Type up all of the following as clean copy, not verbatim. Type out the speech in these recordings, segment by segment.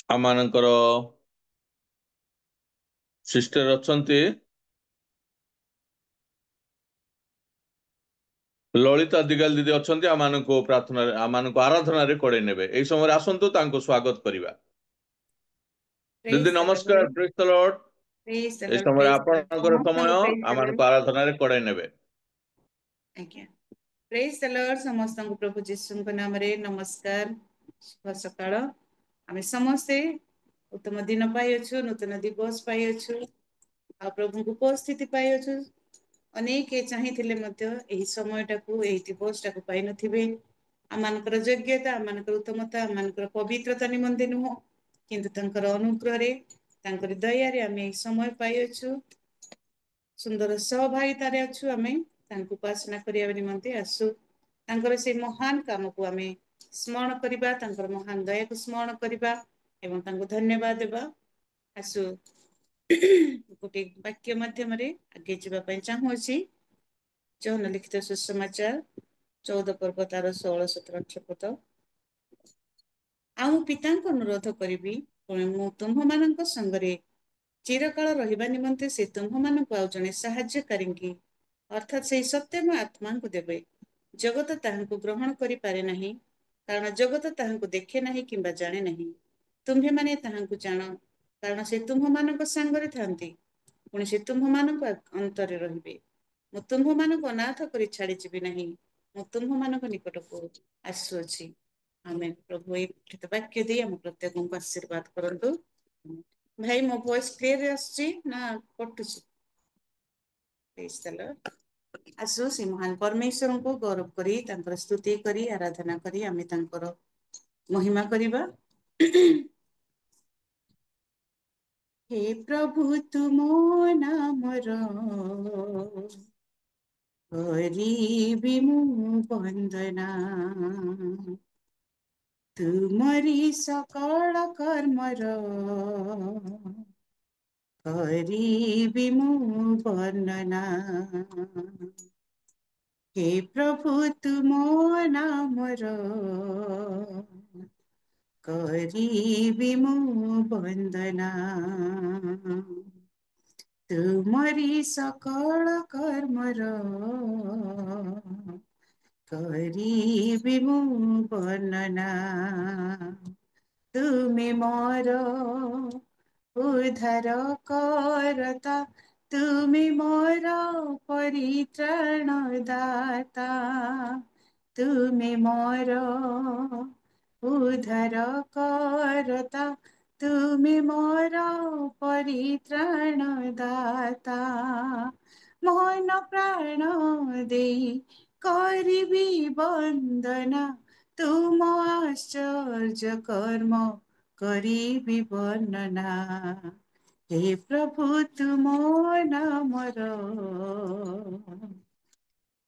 ଆମମାନଙ୍କର ସିଷ୍ଟର ଅଛନ୍ତି ଲଳିତା ଦିଗାଲ ଦିଦି ଅଛନ୍ତି ଆମମାନଙ୍କୁ ପ୍ରାର୍ଥନାରେ ଆମମାନଙ୍କୁ ଆରାଧନାରେ କଡ଼େଇ ନେବେ। ଏହି ସମୟରେ ଆସନ୍ତୁ ତାଙ୍କୁ ସ୍ୱାଗତ କରିବା। ଦିଦି Praise the ନମସ୍କାର, Lord. ପ୍ରେଜ୍ ଦ ଲର୍ଡ। Praise the ଏହି Lord. ସମୟରେ Praise the Lord. ଆପଣଙ୍କର ସମୟ ସମସ୍ତଙ୍କୁ praise the Lord. ଆମମାନଙ୍କୁ ଆରାଧନାରେ କଡ଼େଇ ନେବେ। ଆଜ୍ଞା। Praise the Lord. ସମସ୍ତଙ୍କୁ ପ୍ରଭୁ ଯୀଶୁଙ୍କ ନାମରେ ନମସ୍କାର, ଶୁଭ ସକାଳ। ଆମେ ସମସ୍ତେ ଉତ୍ତମ ଦିନ ପାଇଅଛୁ, ନୂତନ ଦିବସ ପାଇଅଛୁ, ଆଉ ପ୍ରଭୁଙ୍କୁ ଉପସ୍ଥିତି ପାଇଅଛୁ। ଅନେକ ଚାହିଁଥିଲେ ମଧ୍ୟ ଏହି ସମୟଟାକୁ, ଏହି ଦିବସଟାକୁ ପାଇନଥିବେ। ଆମମାନଙ୍କର ଯୋଗ୍ୟତା, ଆମମାନଙ୍କର ଉତ୍ତମତା, ଆମମାନଙ୍କର ପବିତ୍ରତା ନିମନ୍ତେ ନୁହଁ, କିନ୍ତୁ ତାଙ୍କର ଅନୁଗ୍ରହରେ, ତାଙ୍କର ଦୟାରେ ଆମେ ଏହି ସମୟ ପାଇଅଛୁ। ସୁନ୍ଦର ସହଭାଗିତାରେ ଅଛୁ। ଆମେ ତାଙ୍କୁ ଉପାସନା କରିବା ନିମନ୍ତେ ଆସୁ। ତାଙ୍କର ସେଇ ମହାନ କାମକୁ ଆମେ ସ୍ମରଣ କରିବା, ତାଙ୍କର ମହାନ ଦୟାକୁ ସ୍ମରଣ କରିବା ଏବଂ ତାଙ୍କୁ ଧନ୍ୟବାଦ ଦେବା। ଆସୁ ଗୋଟେ ବାକ୍ୟ ମାଧ୍ୟମରେ ଆଗେଇ ଯିବା ପାଇଁ ଚାହୁଁଅଛି। ଯୌନ ଲିଖିତ ସୁସମାଚାର 14 ପର୍ବ ତାର 16, 17, 18 ପଦ। ଆଉ ପିତାଙ୍କୁ ଅନୁରୋଧ କରିବି, ପୁଣି ମୁଁ ତୁମ୍ଭମାନଙ୍କ ସଙ୍ଗରେ ଚିରକାଳ ରହିବା ନିମନ୍ତେ ସେ ତୁମ୍ଭମାନଙ୍କୁ ଆଉ ଜଣେ ସାହାଯ୍ୟକାରୀଙ୍କୁ ଅର୍ଥାତ୍ ସେହି ସତ୍ୟମୟ ଆତ୍ମାଙ୍କୁ ଦେବେ। ଜଗତ ତାହାଙ୍କୁ ଗ୍ରହଣ କରିପାରେ ନାହିଁ, କାରଣ ଜଗତ ତାହାଙ୍କୁ ଦେଖେ ନାହିଁ କିମ୍ବା ଜାଣେ ନାହିଁ। ତୁମ୍ଭେମାନେ ତାହାଙ୍କୁ ଜାଣ, କାରଣ ସେ ତୁମ୍ଭମାନଙ୍କ ସାଙ୍ଗରେ ଥାନ୍ତି, ପୁଣି ସେ ତୁମ୍ଭମାନଙ୍କ ଅନ୍ତରେ ରହିବେ। ମୁଁ ତୁମ୍ଭମାନଙ୍କୁ ଅନାଥ କରି ଛାଡ଼ିଯିବି ନାହିଁ, ମୁଁ ତୁମ୍ଭମାନଙ୍କ ନିକଟକୁ ଆସୁଅଛି। ଆମେ ପ୍ରଭୁ ଏଇ ବାକ୍ୟ ଦେଇ ଆମ ପ୍ରତ୍ୟେକଙ୍କୁ ଆଶୀର୍ବାଦ କରନ୍ତୁ। ଭାଇ, ମୋ ଭଏସ କ୍ଲିୟର ଆସୁଛି ନା କଟୁଛି? Praise the Lord. ଆସୁ ସେ ମହାନ ପରମେଶ୍ୱରଙ୍କୁ ଗୌରବ କରି, ତାଙ୍କର ସ୍ତୁତି କରି, ଆରାଧନା କରି ଆମେ ତାଙ୍କର ମହିମା କରିବା। ହେ ପ୍ରଭୁ ତୁମ ନାମର କରିବି ମୁଁ ବନ୍ଦନା, ତୁମରି ସକଳ କର୍ମର କରିବି ମୁଁ ବର୍ଣ୍ଣନା। ହେ ପ୍ରଭୁ ତୁମ ନାମର କରିବି ମୁଁ ବନ୍ଦନା, ତୁମରି ସକଳ କର୍ମର କରିବି ମୁଁ ବର୍ଣ୍ଣନା। ତୁମେ ମୋର ଉଦ୍ଧାର କରତା, ତୁମେ ମୋର ପରିତ୍ରାଣ ଦାତା, ତୁମେ ମୋର ଉଦ୍ଧାର କରତା, ତୁମେ ମୋର ପରିତ୍ରାଣ ଦାତା। ମନ ପ୍ରାଣ ଦେଇ କରିବି ବନ୍ଦନା, ତୁମ ଆଶ୍ଚର୍ଯ୍ୟ କର୍ମ କରିବି ବର୍ଣ୍ଣନା। ହେ ପ୍ରଭୁ ତୁମ ନାମର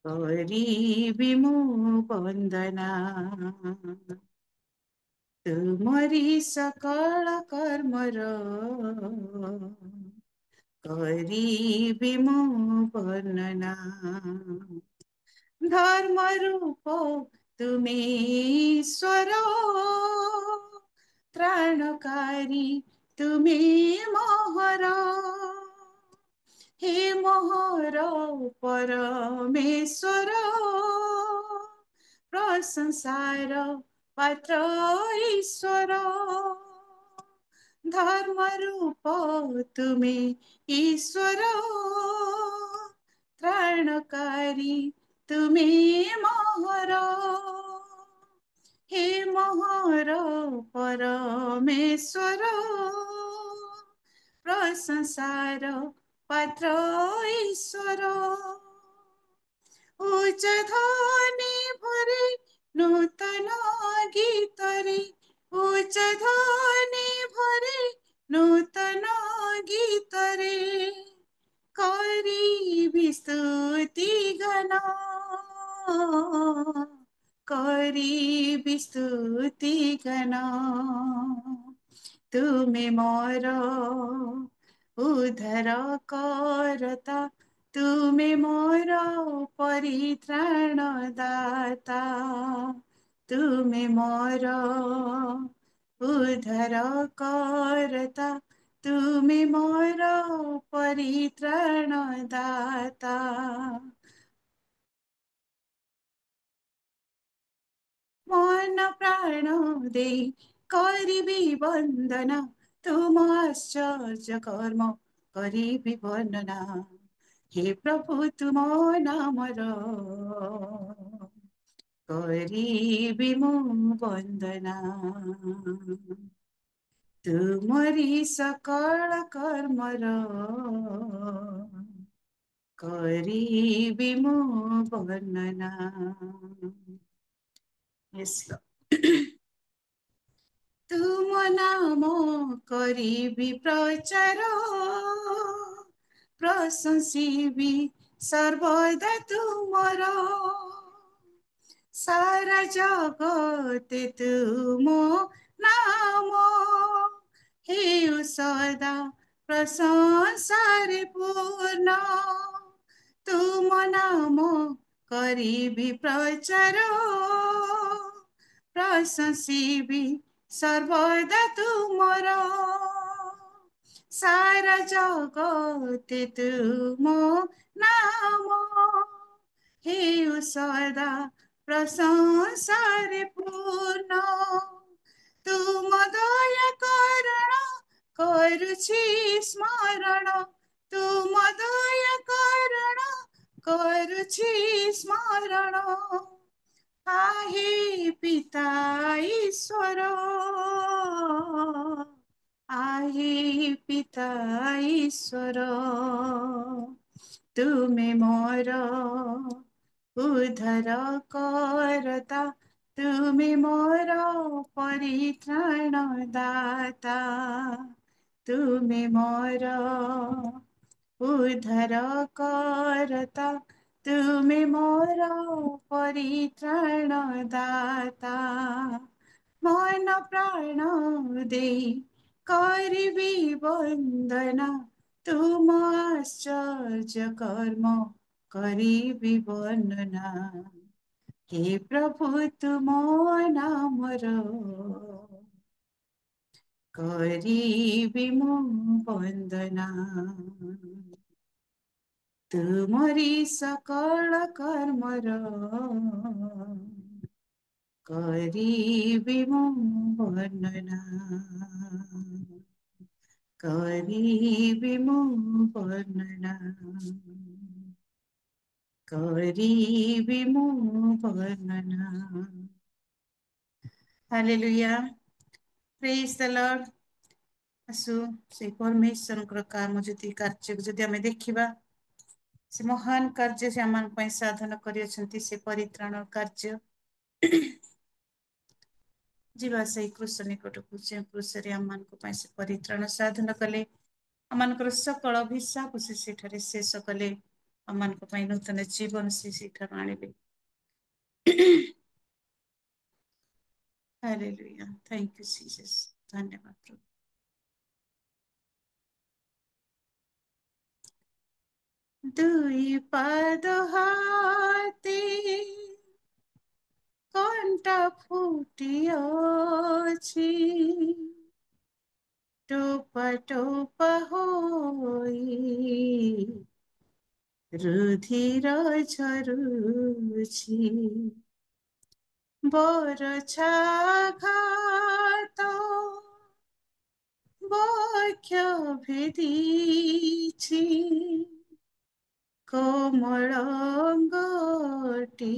କରିବି ମୁଁ ବନ୍ଦନା, ତୁମରି ସକଳ କର୍ମର କରିବି ମୁଁ ବର୍ଣ୍ଣନା। ଧର୍ମ ରୂପ ତୁମେ ଈଶ୍ୱର, ତ୍ରାଣକାରୀ ତୁମେ ମୋହର। ହେ ମୋହର ପରମେଶ୍ୱର, ପ୍ରଶଂସାର ପାତ୍ର ଈଶ୍ୱର। ଧର୍ମ ରୂପ ତୁମେ ଈଶ୍ୱର, ତ୍ରାଣକାରୀ ତୁମେ ମୋହର। ହେ ମୋହର ପରମେଶ୍ୱର, ପ୍ରଶଂସାର ପାତ୍ର ଈଶ୍ୱର। ଉଚ୍ଚ ଧ୍ୱନି ଭରି ନୂତନ ଗୀତରେ, ଉଚ୍ଚ ଧ୍ୱନି ଭରି ନୂତନ ଗୀତରେ କରିବି ସ୍ତୁତି ଗାନ, କରିବି ସ୍ତୁତି ଗାନ। ତୁମେ ମୋର ଉଦ୍ଧାର କରତା, ତୁମେ ମୋର ପରିତ୍ରାଣ ଦାତା, ତୁମେ ମୋର ଉଦ୍ଧାର କରତା ତୁମେ ମୋର ପରିତ୍ରାଣ ଦାତା। ମନ ପ୍ରାଣ ଦେଇ କରିବି ବନ୍ଦନା, ତୁମ ଆଶ୍ଚର୍ଯ୍ୟ କର୍ମ କରିବି ବର୍ଣ୍ଣନା। ହେ ପ୍ରଭୁ ତୁମ ନାମର କରିବି ମୁଁ ବନ୍ଦନା। ତୁମରି ସକଳ କର୍ମର କରିବି ମୁଁ ବର୍ଣ୍ଣନା। Yes, Lord. ତୁମ ନାମ କରିବି ପ୍ରଚାର, ପ୍ରଶଂସିବି ସର୍ବଦା ତୁମର। ସାରା ଜଗତେ ତୁମ ନାମ ହେଉ ସଦା ପ୍ରଶଂସାରେ ପୂର୍ଣ୍ଣ। ତୁମ ନାମ କରିବି ପ୍ରଚାର, ପ୍ରଶଂସିବି ସର୍ବଦା ତୁମର। ସାରା ଜଗତେ ତୁମ ନାମ ହେଉ ସଦା ପ୍ରଶଂସାରେ ପୂର୍ଣ୍ଣ। ତୁମ ଦୟା କରଣ କରୁଛି ସ୍ମରଣ, ତୁମ ଦୟା କରଣ କରୁଛି ସ୍ମରଣ। आहे पिता ईश्वर, आहे पिता ईश्वर, तुमे मोर उद्धार करता, तुमे मोर परित्राण दाता। तुमे मोर उद्धार करता, तुमे मोर परित्राण दाता। मन प्राण देई କରିବି ବନ୍ଦନା, ତୁମ ଆଶ୍ଚର୍ଯ୍ୟ କର୍ମ କରିବି ବର୍ଣ୍ଣନା। ହେ ପ୍ରଭୁ ତୁମ ନାମର କରିବି ମୁଁ ବନ୍ଦନା। ତୁମରି ସକଳ କର୍ମର କରିବି ମୁଁ ବର୍ଣ୍ଣନା। କରିବି ମୁଁ ବର୍ଣ୍ଣନା। କରିବି ମୁଁ ବର୍ଣ୍ଣନା। ହାଲେଲୁୟା, ପ୍ରେଜ୍ ଦ ଲର୍ଡ। ଆସୁ ସେଇ ପରମେଶ୍ୱରଙ୍କର କାମ ଯଦି କାର୍ଯ୍ୟକୁ ଯଦି ଆମେ ଦେଖିବା, ସେ ମହାନ କାର୍ଯ୍ୟ ସେ ଆମ ପାଇଁ ସାଧନ କରିଅଛନ୍ତି, ସେ ପରିତ୍ରାଣ କାର୍ଯ୍ୟ। ଯିବା ସେଇ କୃଷ ନିକଟକୁ, ଯେଉଁ କୃଷରେ ଆମମାନଙ୍କ ପାଇଁ ସେ ପରିତ୍ରାଣ ସାଧନ କଲେ, ଆମମାନଙ୍କର ସକଳ ଅଭିଶାପ ସେ ସେଠାରେ ଶେଷ କଲେ, ଆମମାନଙ୍କ ପାଇଁ ନୂତନ ଜୀବନ ସେ ସେଠାରୁ ଆଣିଲେ। Hallelujah, thank you Jesus. ଧନ୍ୟବାଦ ପ୍ରଭୁ। ଦୁଇ ପାଦ ହାତେ କଣ୍ଟା ଫୁଟିଅଛି, ଟୋପା ଟୋପା ହୋଇ ରୁଧିର ଝରୁଛି। ବରଛା ଘାତ ବକ୍ଷ ଭେଦିଛି, କୋମଳ ଅଙ୍ଗଟି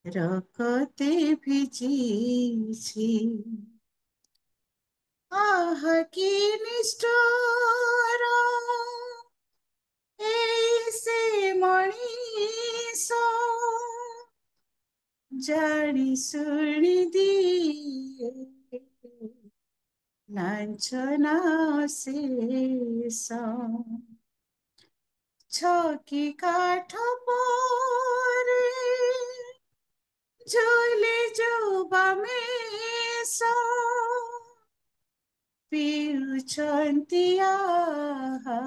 ରକ୍ତେ ଭିଜିଛି। ଆହା କି ନିଷ୍ଠୁର ଏଇ ସେ ମଣିଷ, ଜାଣି ଶୁଣି ଦିଏ ଲାଞ୍ଛନା ଶେଷ। ଛକି କାଠ ପରି ଝୁଲେ ଯୋଉ ବାମେଶ, ପିଉଛନ୍ତି ଆହା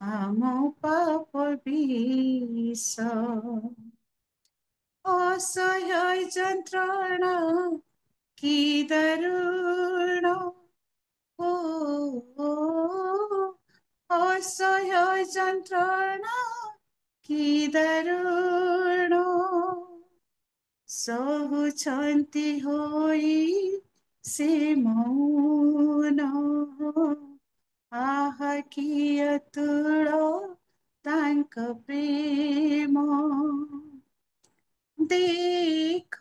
ଆମ ପାପ ବିଷ। असह्य যন্ত্রণা কি দারুণ, ও অসহ্য যন্ত্রণা কি দারুণ, সহুଛନ୍ତି ହୋଇ ସେ ମୌନ, ଆହା କି ଅତୁଳ ତାଙ୍କ ପ୍ରେମ, ଦେଖ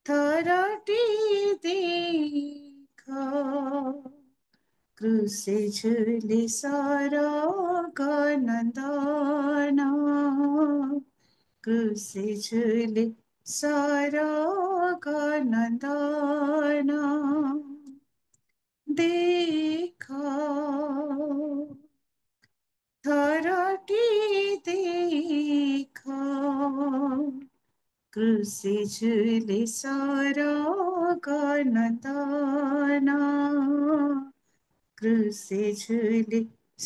ଥରଟି ଦେଖ, ক্রুশে ঝুলি সরগ নন্দন, ক্রুশে ঝুলি সরগ নন্দন, দেখ ଥରଟି ଦେଖ, ক্রুশে ঝুলি সরগ নন্দন, ক্রুশে ঝুলি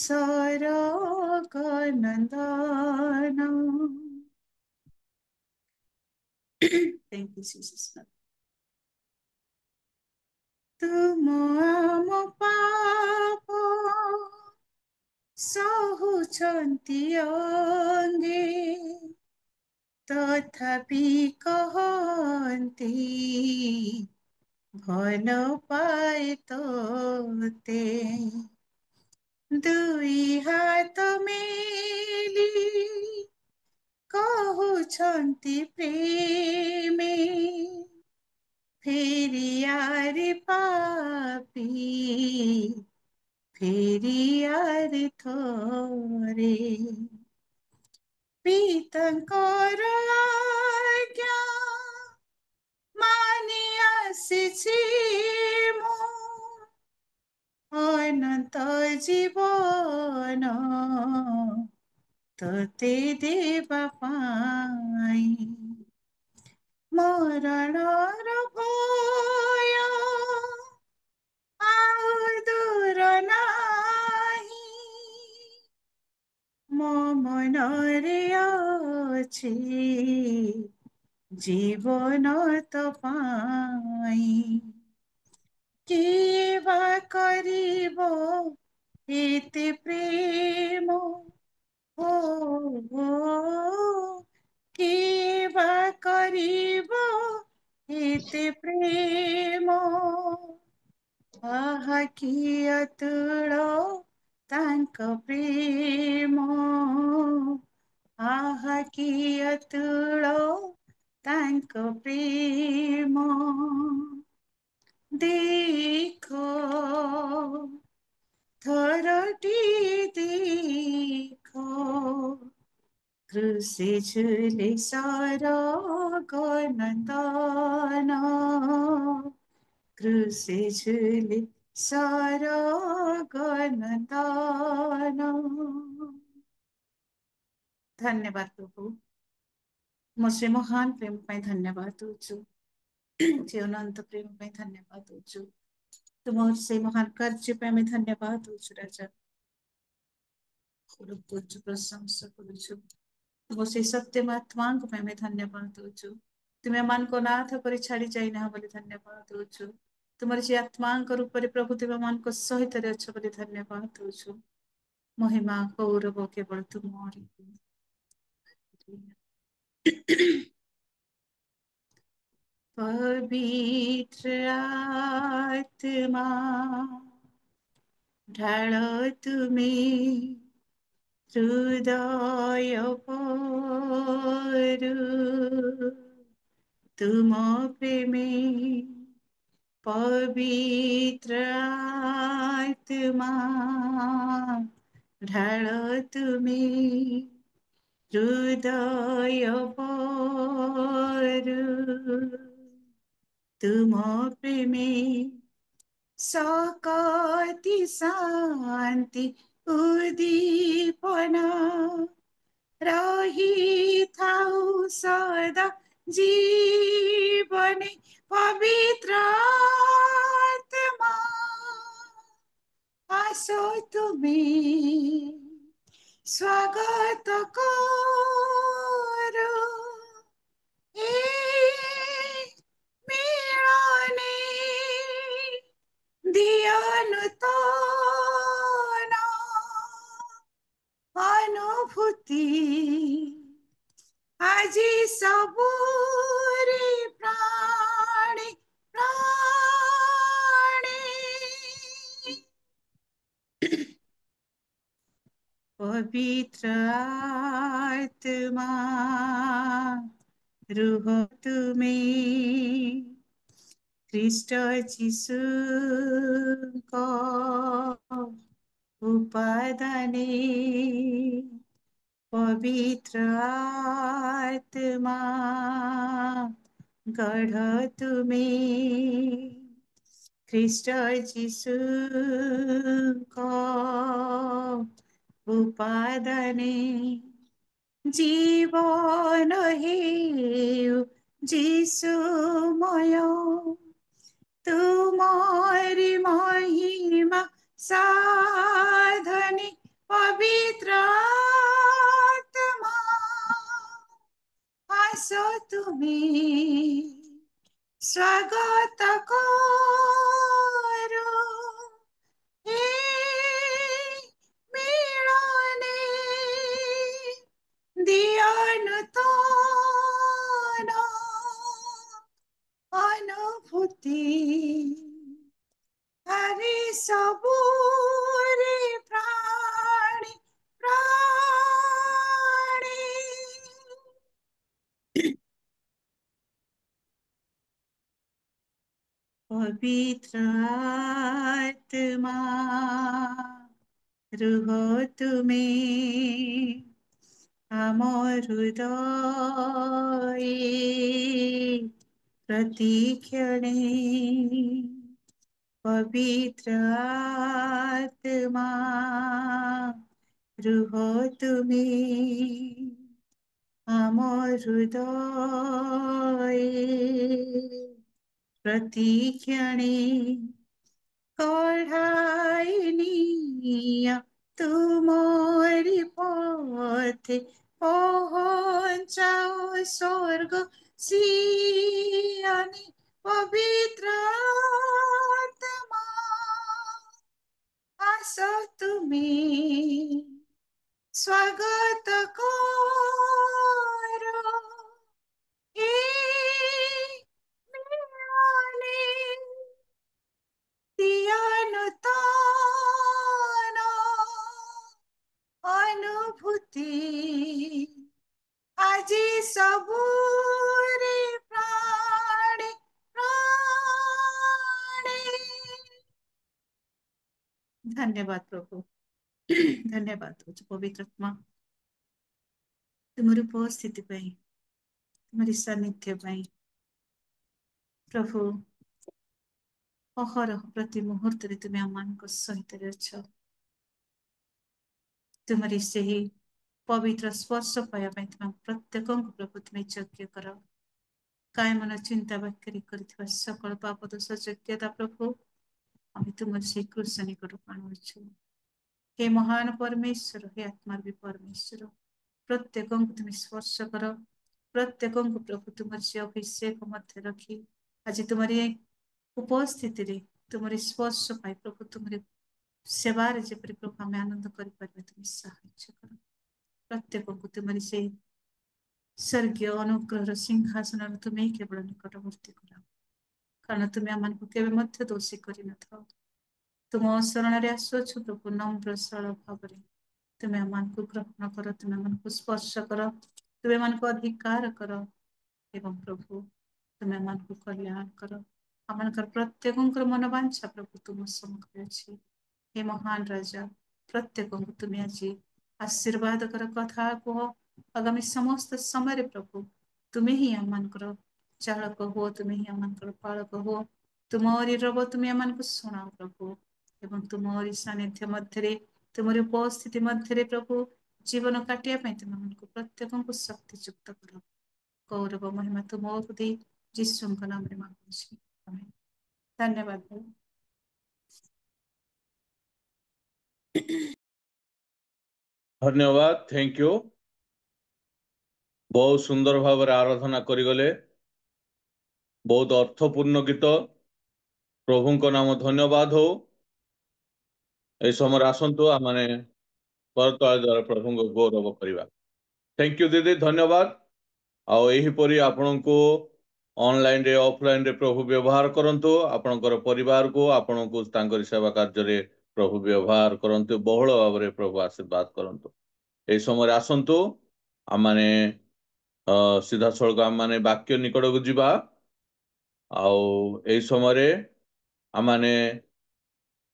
সরগ নন্দন। Thank you, Jesus. ତୁମ ଆମ ପାପ ସହୁଛନ୍ତି ଅଙ୍ଗେ, ତଥାପି କହନ୍ତି ଭଲ ପାଏ ତୋତେ, ଦୁଇ ହାତ ମେଲି କହୁଛନ୍ତି ପ୍ରେମେ, ଫେରିଆରେ ପାପୀ ଫେରିଆରେ ଥରେ, ପିତାଙ୍କର ଆଜ୍ଞା ମାନି ଆସିଛି ମୁଁ, ଅନନ୍ତ ଜୀବନ ତୋତେ ଦେବା ପାଇଁ, ମରଣର ଭୟ ଆଉ ଦୂର ନାହିଁ, ମୋ ମନରେ ଅଛି ଜୀବନ ତୋ ପାଇଁ, କିଏ ବା କରିବ ଏତେ ପ୍ରେମ, ଓ କିଏ ବା କରିବ ଏତେ ପ୍ରେମ, ଆହା କି ଅତୁଳ ତାଙ୍କ ପ୍ରେମ, ଆହା କି ଅତୁଳ ତାଙ୍କ ପ୍ରେମ, ଦେଖ ଥରଟି ଦେଖ, ক্রুশে ঝুলি সরগ নন্দন, ক্রুশে ঝুলি সরগ নন্দন। ଧନ୍ୟବାଦ ପ୍ରଭୁ, ମୋ ସେ ମହାନ ପ୍ରେମ ପାଇଁ ଧନ୍ୟବାଦ ଦଉଛୁ, ସେ ଅନନ୍ତ ପ୍ରେମ ପାଇଁ ଧନ୍ୟବାଦ ଦଉଛୁ, ତୁମର ସେଇ ମହାନ କାର୍ଯ୍ୟ ପାଇଁ ଆମେ ଧନ୍ୟବାଦ ଦଉଛୁ ରାଜା, କରୁଛୁ ପ୍ରଶଂସା କରୁଛୁ, ତୁମ ସେଇ ସତ୍ୟମ ଆତ୍ମାଙ୍କ ପାଇଁ ଆମେ ଧନ୍ୟବାଦ ଦଉଛୁ, ତୁମେ ଏମାନଙ୍କୁ ଅନାଥ କରି ଛାଡ଼ି ଯାଇନାହ ବୋଲି ଧନ୍ୟବାଦ ଦଉଛୁ, ତୁମର ସେ ଆତ୍ମାଙ୍କ ରୂପରେ ପ୍ରଭୁ ତୁମେ ଏମାନଙ୍କ ସହିତ ଅଛ ବୋଲି ଧନ୍ୟବାଦ ଦଉଛୁ, ମହିମା ଗୌରବ କେବଳ ତୁମରି। पवित्र आत्मा ढाळ तुम्ही हृदय परू, तुम प्रेमे पवित्र आत्मा ढाळ तुम्ही हृदय परू, तुम प्रेमे सकति शान्ति उद्दीपना रहिथाउ सदा जीवने, पवित्र आत्मा आसो तुम्ही स्वागत करू, আজি ସବୁରେ ପ୍ରାଣୀ ପ୍ରାଣୀ पवित्र आत्मा रुह तुम्हें ख्रीष्ट यीशु को उपादाने पवित्र आत्मा गढ़ तुम्हें ख्रीष्ट यीशु को उपादाने जीवन हेउ যিশুময় तुम्हारी महिमा साधने पवित्र आत्मा आसो तुम्हें स्वागत करो हे मिलने दियानुतान अनुभूति हरे सबूरे प्राणी प्राणी पवित्र आत्मा रुह तुम्हें আমার হৃদয়ে প্রতিক্ষণে পবিত্র আত্মা রুহ তুমি আমার হৃদয়ে প্রতিক্ষণে কঢ়াই নিয়া तुम्हारी पथे पहुंचाओ स्वर्ग सियानी पवित्र आत्मा आसो तुम्हें स्वागत करो हे मिलाने दियानुतान अनुभूति আজি सबूरे प्राणी प्राणी धन्यवाद प्रभु धन्यवाद दौछु पवित्र आत्मा तुमरी उपस्थिति पाई तुमरी सानिध्य पाई प्रभु अहरह प्रति मुहूर्त तुम्हें आम सहित अछ तुमरी से पवित्र स्पर्श पाइबा तुम प्रत्येक प्रभु तुम्हें यज्ञ कर काय मन चिंता वाक्य कर सकल पाप दोष योग्यता प्रभु आम तुम से क्रूस निकट आणुछु हे महान परमेश्वर हे आत्मा भी परमेश्वर प्रत्येक तुम्हें स्पर्श कर प्रत्येक प्रभु तुम से अभिषेक मध्य रखी आज तुम्हारी उपस्थिति रे तुम्हारी स्पर्श पाई प्रभु तुम्हारी सेवार जपरी प्रभु आम आनंद कर तुम्हें साहाय्य कर प्रत्येक को तुम्हारी से स्वर्गीय अनुग्रह सिंहासन तुम्हें केवल निकटवर्ती कर कारण तुम्हें आम केवे दोषी कर न था तुम शरण आसुछु प्रभु नम्र सरल भाव तुम्हें आम ग्रहण कर तुम्हें आम स्पर्श कर तुम्हें आम अधिकार कर एवं प्रभु तुम्हें आम कल्याण कर आम प्रत्येक मनोवांछा प्रभु तुम सम्मुख अच्छी हे महान राजा प्रत्येक तुम्हें आज आशीर्वाद कर कथा कह आगामी समस्त समय प्रभु तुम्हें ही आम चालक हो तुम्हें ही आम पालक हो तुमरी रब तुम्हें आम शुणाओ प्रभु एवं तुमरी सानिध्य मध्य तुमरी उपस्थिति मध्य प्रभु जीवन काटिया तुम आमको प्रत्येक को शक्तियुक्त कर गौरव महिमा तुम दे यीशु नाम रे मांगुछि आमेन धन्यवाद भाई धन्यवाद थैंक यू बहुत सुंदर भाव आराधना करिगले बहुत अर्थपूर्ण गीत प्रभु को नाम धन्यवाद हो ए समय आसतु आम करतल द्वारा प्रभु को गौरव करवा थैंक यू दीदी धन्यवाद। ଆଉ ଏହିପରି ଆପଣଙ୍କୁ ଅନଲାଇନରେ ଅଫଲାଇନରେ ପ୍ରଭୁ ବ୍ୟବହାର କରନ୍ତୁ। ଆପଣଙ୍କର ପରିବାରକୁ ଆପଣଙ୍କୁ ତାଙ୍କରି ସେବା କାର୍ଯ୍ୟରେ ପ୍ରଭୁ ବ୍ୟବହାର କରନ୍ତୁ। ବହୁଳ ଭାବରେ ପ୍ରଭୁ ଆଶୀର୍ବାଦ କରନ୍ତୁ। ଏହି ସମୟରେ ଆସନ୍ତୁ ଆମମାନେ ସିଧାସଳଖ ଆମମାନେ ବାକ୍ୟ ନିକଟକୁ ଯିବା। ଆଉ ଏହି ସମୟରେ ଆମମାନେ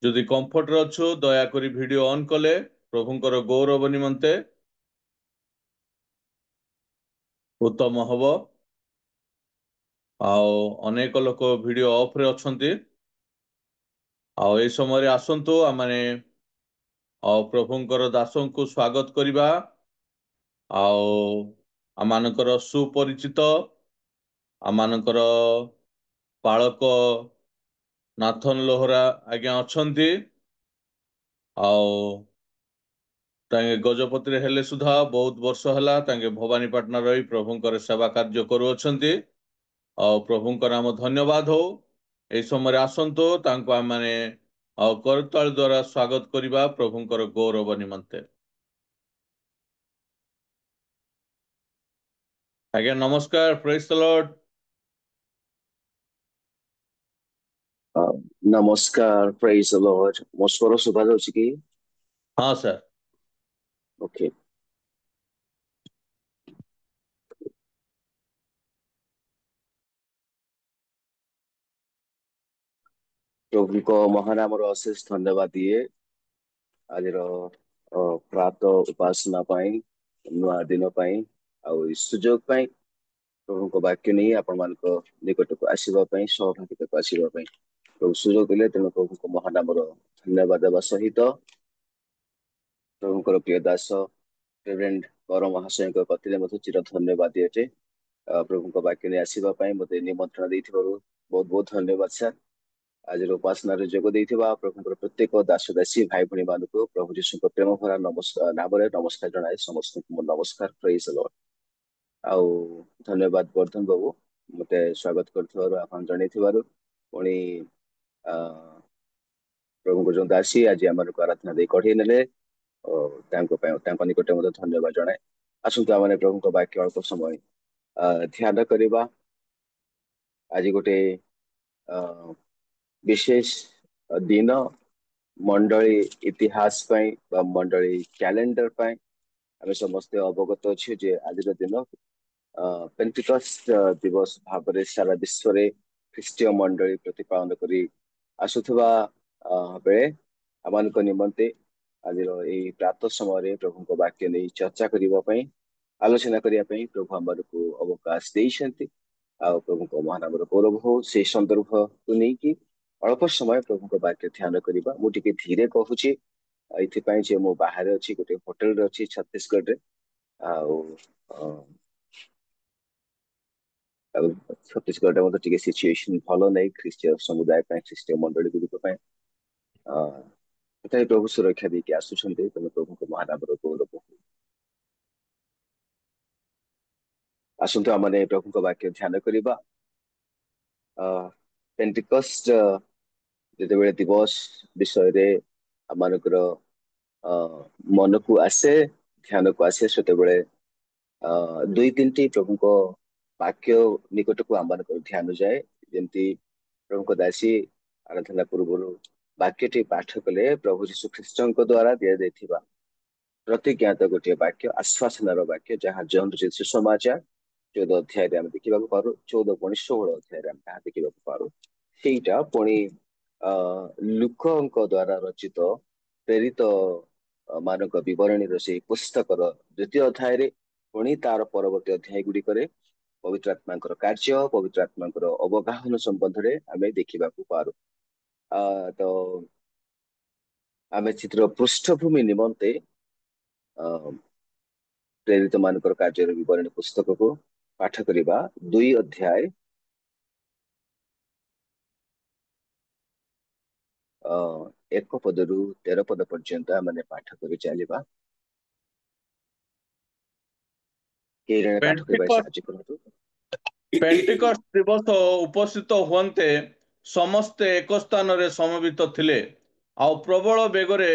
ଯଦି କମ୍ଫର୍ଟରେ ଅଛୁ ଦୟାକରି ଭିଡିଓ ଅନ୍ କଲେ ପ୍ରଭୁଙ୍କର ଗୌରବ ନିମନ୍ତେ ଉତ୍ତମ ହବ। ଆଉ ଅନେକ ଲୋକ ଭିଡିଓ ଅଫରେ ଅଛନ୍ତି। ଆଉ ଏହି ସମୟରେ ଆସନ୍ତୁ ଆମମାନେ ଆଉ ପ୍ରଭୁଙ୍କର ଦାସଙ୍କୁ ସ୍ୱାଗତ କରିବା। ଆଉ ଆମମାନଙ୍କର ସୁପରିଚିତ ଆମମାନଙ୍କର ପାଳକ ନାଥନ ଲୋହରା ଆଜ୍ଞା ଅଛନ୍ତି। ଆଉ ତାଙ୍କେ ଗଜପତିରେ ହେଲେ ସୁଦ୍ଧା ବହୁତ ବର୍ଷ ହେଲା ତାଙ୍କେ ଭବାନୀପାଟଣା ରହି ପ୍ରଭୁଙ୍କର ସେବା କାର୍ଯ୍ୟ କରୁଅଛନ୍ତି। ଆଉ ପ୍ରଭୁଙ୍କ ନାମ ଧନ୍ୟବାଦ ହଉ। ଏହି ସମୟରେ ଆସନ୍ତୁ ତାଙ୍କୁ ଆମମାନେ ଆଉ କରତାଳି ଦ୍ୱାରା ସ୍ୱାଗତ କରିବା ପ୍ରଭୁଙ୍କର ଗୌରବ ନିମନ୍ତେ। ଆଜ୍ଞା ନମସ୍କାର, ପ୍ରେଜ୍ ଦ ଲର୍ଡ। ନମସ୍କାର, ପ୍ରେଜ୍ ଦ ଲର୍ଡ। ମୋ ସ୍ୱର ଶୁଭା ଯାଉଛି କି? ହଁ ସାର୍। ଓକେ। ପ୍ରଭୁଙ୍କ ମହାନାମର ଅଶେଷ ଧନ୍ୟବାଦ ଦିଏ ଆଜିର ପ୍ରାତ ଉପାସନା ପାଇଁ, ନୂଆ ଦିନ ପାଇଁ, ଆଉ ଏଇ ସୁଯୋଗ ପାଇଁ, ପ୍ରଭୁଙ୍କ ବାକ୍ୟ ନେଇ ଆପଣମାନଙ୍କ ନିକଟକୁ ଆସିବା ପାଇଁ, ସହଭାଗିତାକୁ ଆସିବା ପାଇଁ ପ୍ରଭୁ ସୁଯୋଗ ଦେଲେ। ତେଣୁ ପ୍ରଭୁଙ୍କ ମହାନାମର ଧନ୍ୟବାଦ ଦେବା ସହିତ ପ୍ରଭୁଙ୍କର ପ୍ରିୟ ଦାସ ରେଭରେଣ୍ଡ କର ମହାଶୟଙ୍କ କତିରେ ମଧ୍ୟ ଚିର ଧନ୍ୟବାଦ ଦିଅଟେ। ପ୍ରଭୁଙ୍କ ବାକ୍ୟ ନେଇ ଆସିବା ପାଇଁ ମୋତେ ନିମନ୍ତ୍ରଣ ଦେଇଥିବାରୁ ବହୁତ ବହୁତ ଧନ୍ୟବାଦ ସାର୍। ଆଜିର ଉପାସନାରେ ଯୋଗ ଦେଇଥିବା ପ୍ରଭୁଙ୍କର ପ୍ରତ୍ୟେକ ଦାସ ଦାସୀ ଭାଇ ଭଉଣୀ ମାନଙ୍କୁ ପ୍ରଭୁ ଯୀଶୁଙ୍କ ପ୍ରେମ ଭରା ନାମରେ ନମସ୍କାର ଜଣାଏ। ସମସ୍ତଙ୍କୁ ମୋ ନମସ୍କାର, ପ୍ରେଜ୍ ଦ ଲର୍ଡ। ଆଉ ଧନ୍ୟବାଦ ବର୍ଦ୍ଧନ ବାବୁ ମତେ ସ୍ୱାଗତ କରିଥିବାରୁ, ଆପଣ ଜଣେଇଥିବାରୁ। ପୁଣି ପ୍ରଭୁଙ୍କ ଯୋଉ ଦାସୀ ଆଜି ଆମମାନଙ୍କୁ ଆରାଧନା ଦେଇ କଢେଇ ନେଲେ, ତାଙ୍କ ନିକଟରେ ମଧ୍ୟ ଧନ୍ୟବାଦ ଜଣାଏ। ଆସନ୍ତୁ ଆମେ ପ୍ରଭୁଙ୍କ ବାକ୍ୟ ଅଳ୍ପ ସମୟ ଧ୍ୟାନ କରିବା। ଆଜି ଗୋଟେ ବିଶେଷ ଦିନ ମଣ୍ଡଳୀ ଇତିହାସ ପାଇଁ ବା ମଣ୍ଡଳୀ କ୍ୟାଲେଣ୍ଡର ପାଇଁ ଆମେ ସମସ୍ତେ ଅବଗତ ଅଛୁ ଯେ ଆଜିର ଦିନ ପେଣ୍ଟିକଷ୍ଟ ଦିବସ ଭାବରେ ସାରା ବିଶ୍ୱରେ ଖ୍ରୀଷ୍ଟୀୟ ମଣ୍ଡଳୀ ପ୍ରତିପାଳନ କରି ଆସୁଥିବା ବେଳେ ଆମମାନଙ୍କ ନିମନ୍ତେ ଆଜିର ଏଇ ପ୍ରାତ ସମୟରେ ପ୍ରଭୁଙ୍କ ବାକ୍ୟ ନେଇ ଚର୍ଚ୍ଚା କରିବା ପାଇଁ, ଆଲୋଚନା କରିବା ପାଇଁ ପ୍ରଭୁ ଆମମାନଙ୍କୁ ଅବକାଶ ଦେଇଛନ୍ତି। ଆଉ ପ୍ରଭୁଙ୍କ ମହାନାମର ଗୌରବ ହଉ। ସେଇ ସନ୍ଦର୍ଭକୁ ନେଇକି ଅଳ୍ପ ସମୟ ପ୍ରଭୁଙ୍କ ବାକ୍ୟ ଧ୍ୟାନ କରିବା। ମୁଁ ଟିକେ ଧୀରେ କହୁଛି ଏଥିପାଇଁ ଯେ ମୁଁ ବାହାରେ ଅଛି, ଗୋଟେ ହୋଟେଲରେ ଅଛି ଛତିଶଗଡରେ। ଆଉ ଛତିଶଗଡ଼ରେ ମଧ୍ୟ ଟିକେ ସିଚୁଏସନ ଭଲ ନାହିଁ ଖ୍ରୀଷ୍ଟୀୟ ସମୁଦାୟ ପାଇଁ, ଖ୍ରୀଷ୍ଟୀୟ ମଣ୍ଡଳୀ ଗୁଡିକ ପାଇଁ। ତଥାପି ପ୍ରଭୁ ସୁରକ୍ଷା ଦେଇକି ଆସୁଛନ୍ତି। ତେଣୁ ପ୍ରଭୁଙ୍କ ମହାନାମର ଗୌରବ। ଆସନ୍ତୁ ଆମେ ପ୍ରଭୁଙ୍କ ବାକ୍ୟ ଧ୍ୟାନ କରିବା। ପେଣ୍ଟିକଷ୍ଟ ଯେତେବେଳେ ଦିବସ ବିଷୟରେ ଆମମାନଙ୍କର ମନକୁ ଆସେ, ଧ୍ୟାନକୁ ଆସେ, ସେତେବେଳେ ଦୁଇ ତିନିଟି ପ୍ରଭୁଙ୍କ ବାକ୍ୟ ନିକଟକୁ ଆମମାନଙ୍କର ଧ୍ୟାନ ଯାଏ। ଯେମିତି ପ୍ରଭୁଙ୍କ ଦାସୀ ଆରାଧନା ପୂର୍ବରୁ ବାକ୍ୟଟି ପାଠ କଲେ, ପ୍ରଭୁ ଯୀଶୁ ଖ୍ରୀଷ୍ଟଙ୍କ ଦ୍ଵାରା ଦିଆଯାଇଥିବା ପ୍ରତିଜ୍ଞାତ ଗୋଟିଏ ବାକ୍ୟ, ଆଶ୍ବାସନାର ବାକ୍ୟ, ଯାହା ଜନ ସୁସମାଚାର 14 ଅଧ୍ୟାୟରେ ଆମେ ଦେଖିବାକୁ ପାରୁ। 14-16 ଅଧ୍ୟାୟରେ ଆମେ ତାହା ଦେଖିବାକୁ ପାରୁ। ସେଇଟା ପୁଣି ଲୁକଙ୍କ ଦ୍ଵାରା ରଚିତ ପ୍ରେରିତ ମାନଙ୍କ ବିବରଣୀର ସେଇ ପୁସ୍ତକର 2ୟ ଅଧ୍ୟାୟରେ, ପୁଣି ତାର ପରବର୍ତ୍ତୀ ଅଧ୍ୟାୟ ଗୁଡିକରେ ପବିତ୍ର ଆତ୍ମାଙ୍କର କାର୍ଯ୍ୟ, ପବିତ୍ର ଆତ୍ମାଙ୍କର ଅବଗାହନ ସମ୍ବନ୍ଧରେ ଆମେ ଦେଖିବାକୁ ପାରୁ। ତ ଆମେ ଚିତ୍ର ପୃଷ୍ଠଭୂମି ନିମନ୍ତେ ପ୍ରେରିତ ମାନଙ୍କର କାର୍ଯ୍ୟର ବିବରଣୀ ପୁସ୍ତକକୁ ପାଠ କରିବା। 2 ଅଧ୍ୟାୟ 1 ପଦରୁ 13 ପଦ ପର୍ଯ୍ୟନ୍ତ ଆମେ ପାଠ କରି ଚାଲିବା। କିଏ ଜଣେ ପାଠ କରିବାରେ ସାହାଯ୍ୟ କରନ୍ତୁ। ପେଣ୍ଟିକଷ୍ଟ ଦିବସ ଉପସ୍ଥିତ ହୁଅନ୍ତେ ସମସ୍ତେ ଏକ ସ୍ଥାନରେ ସମବେତ ଥିଲେ। ଆଉ ପ୍ରବଳ ବେଗରେ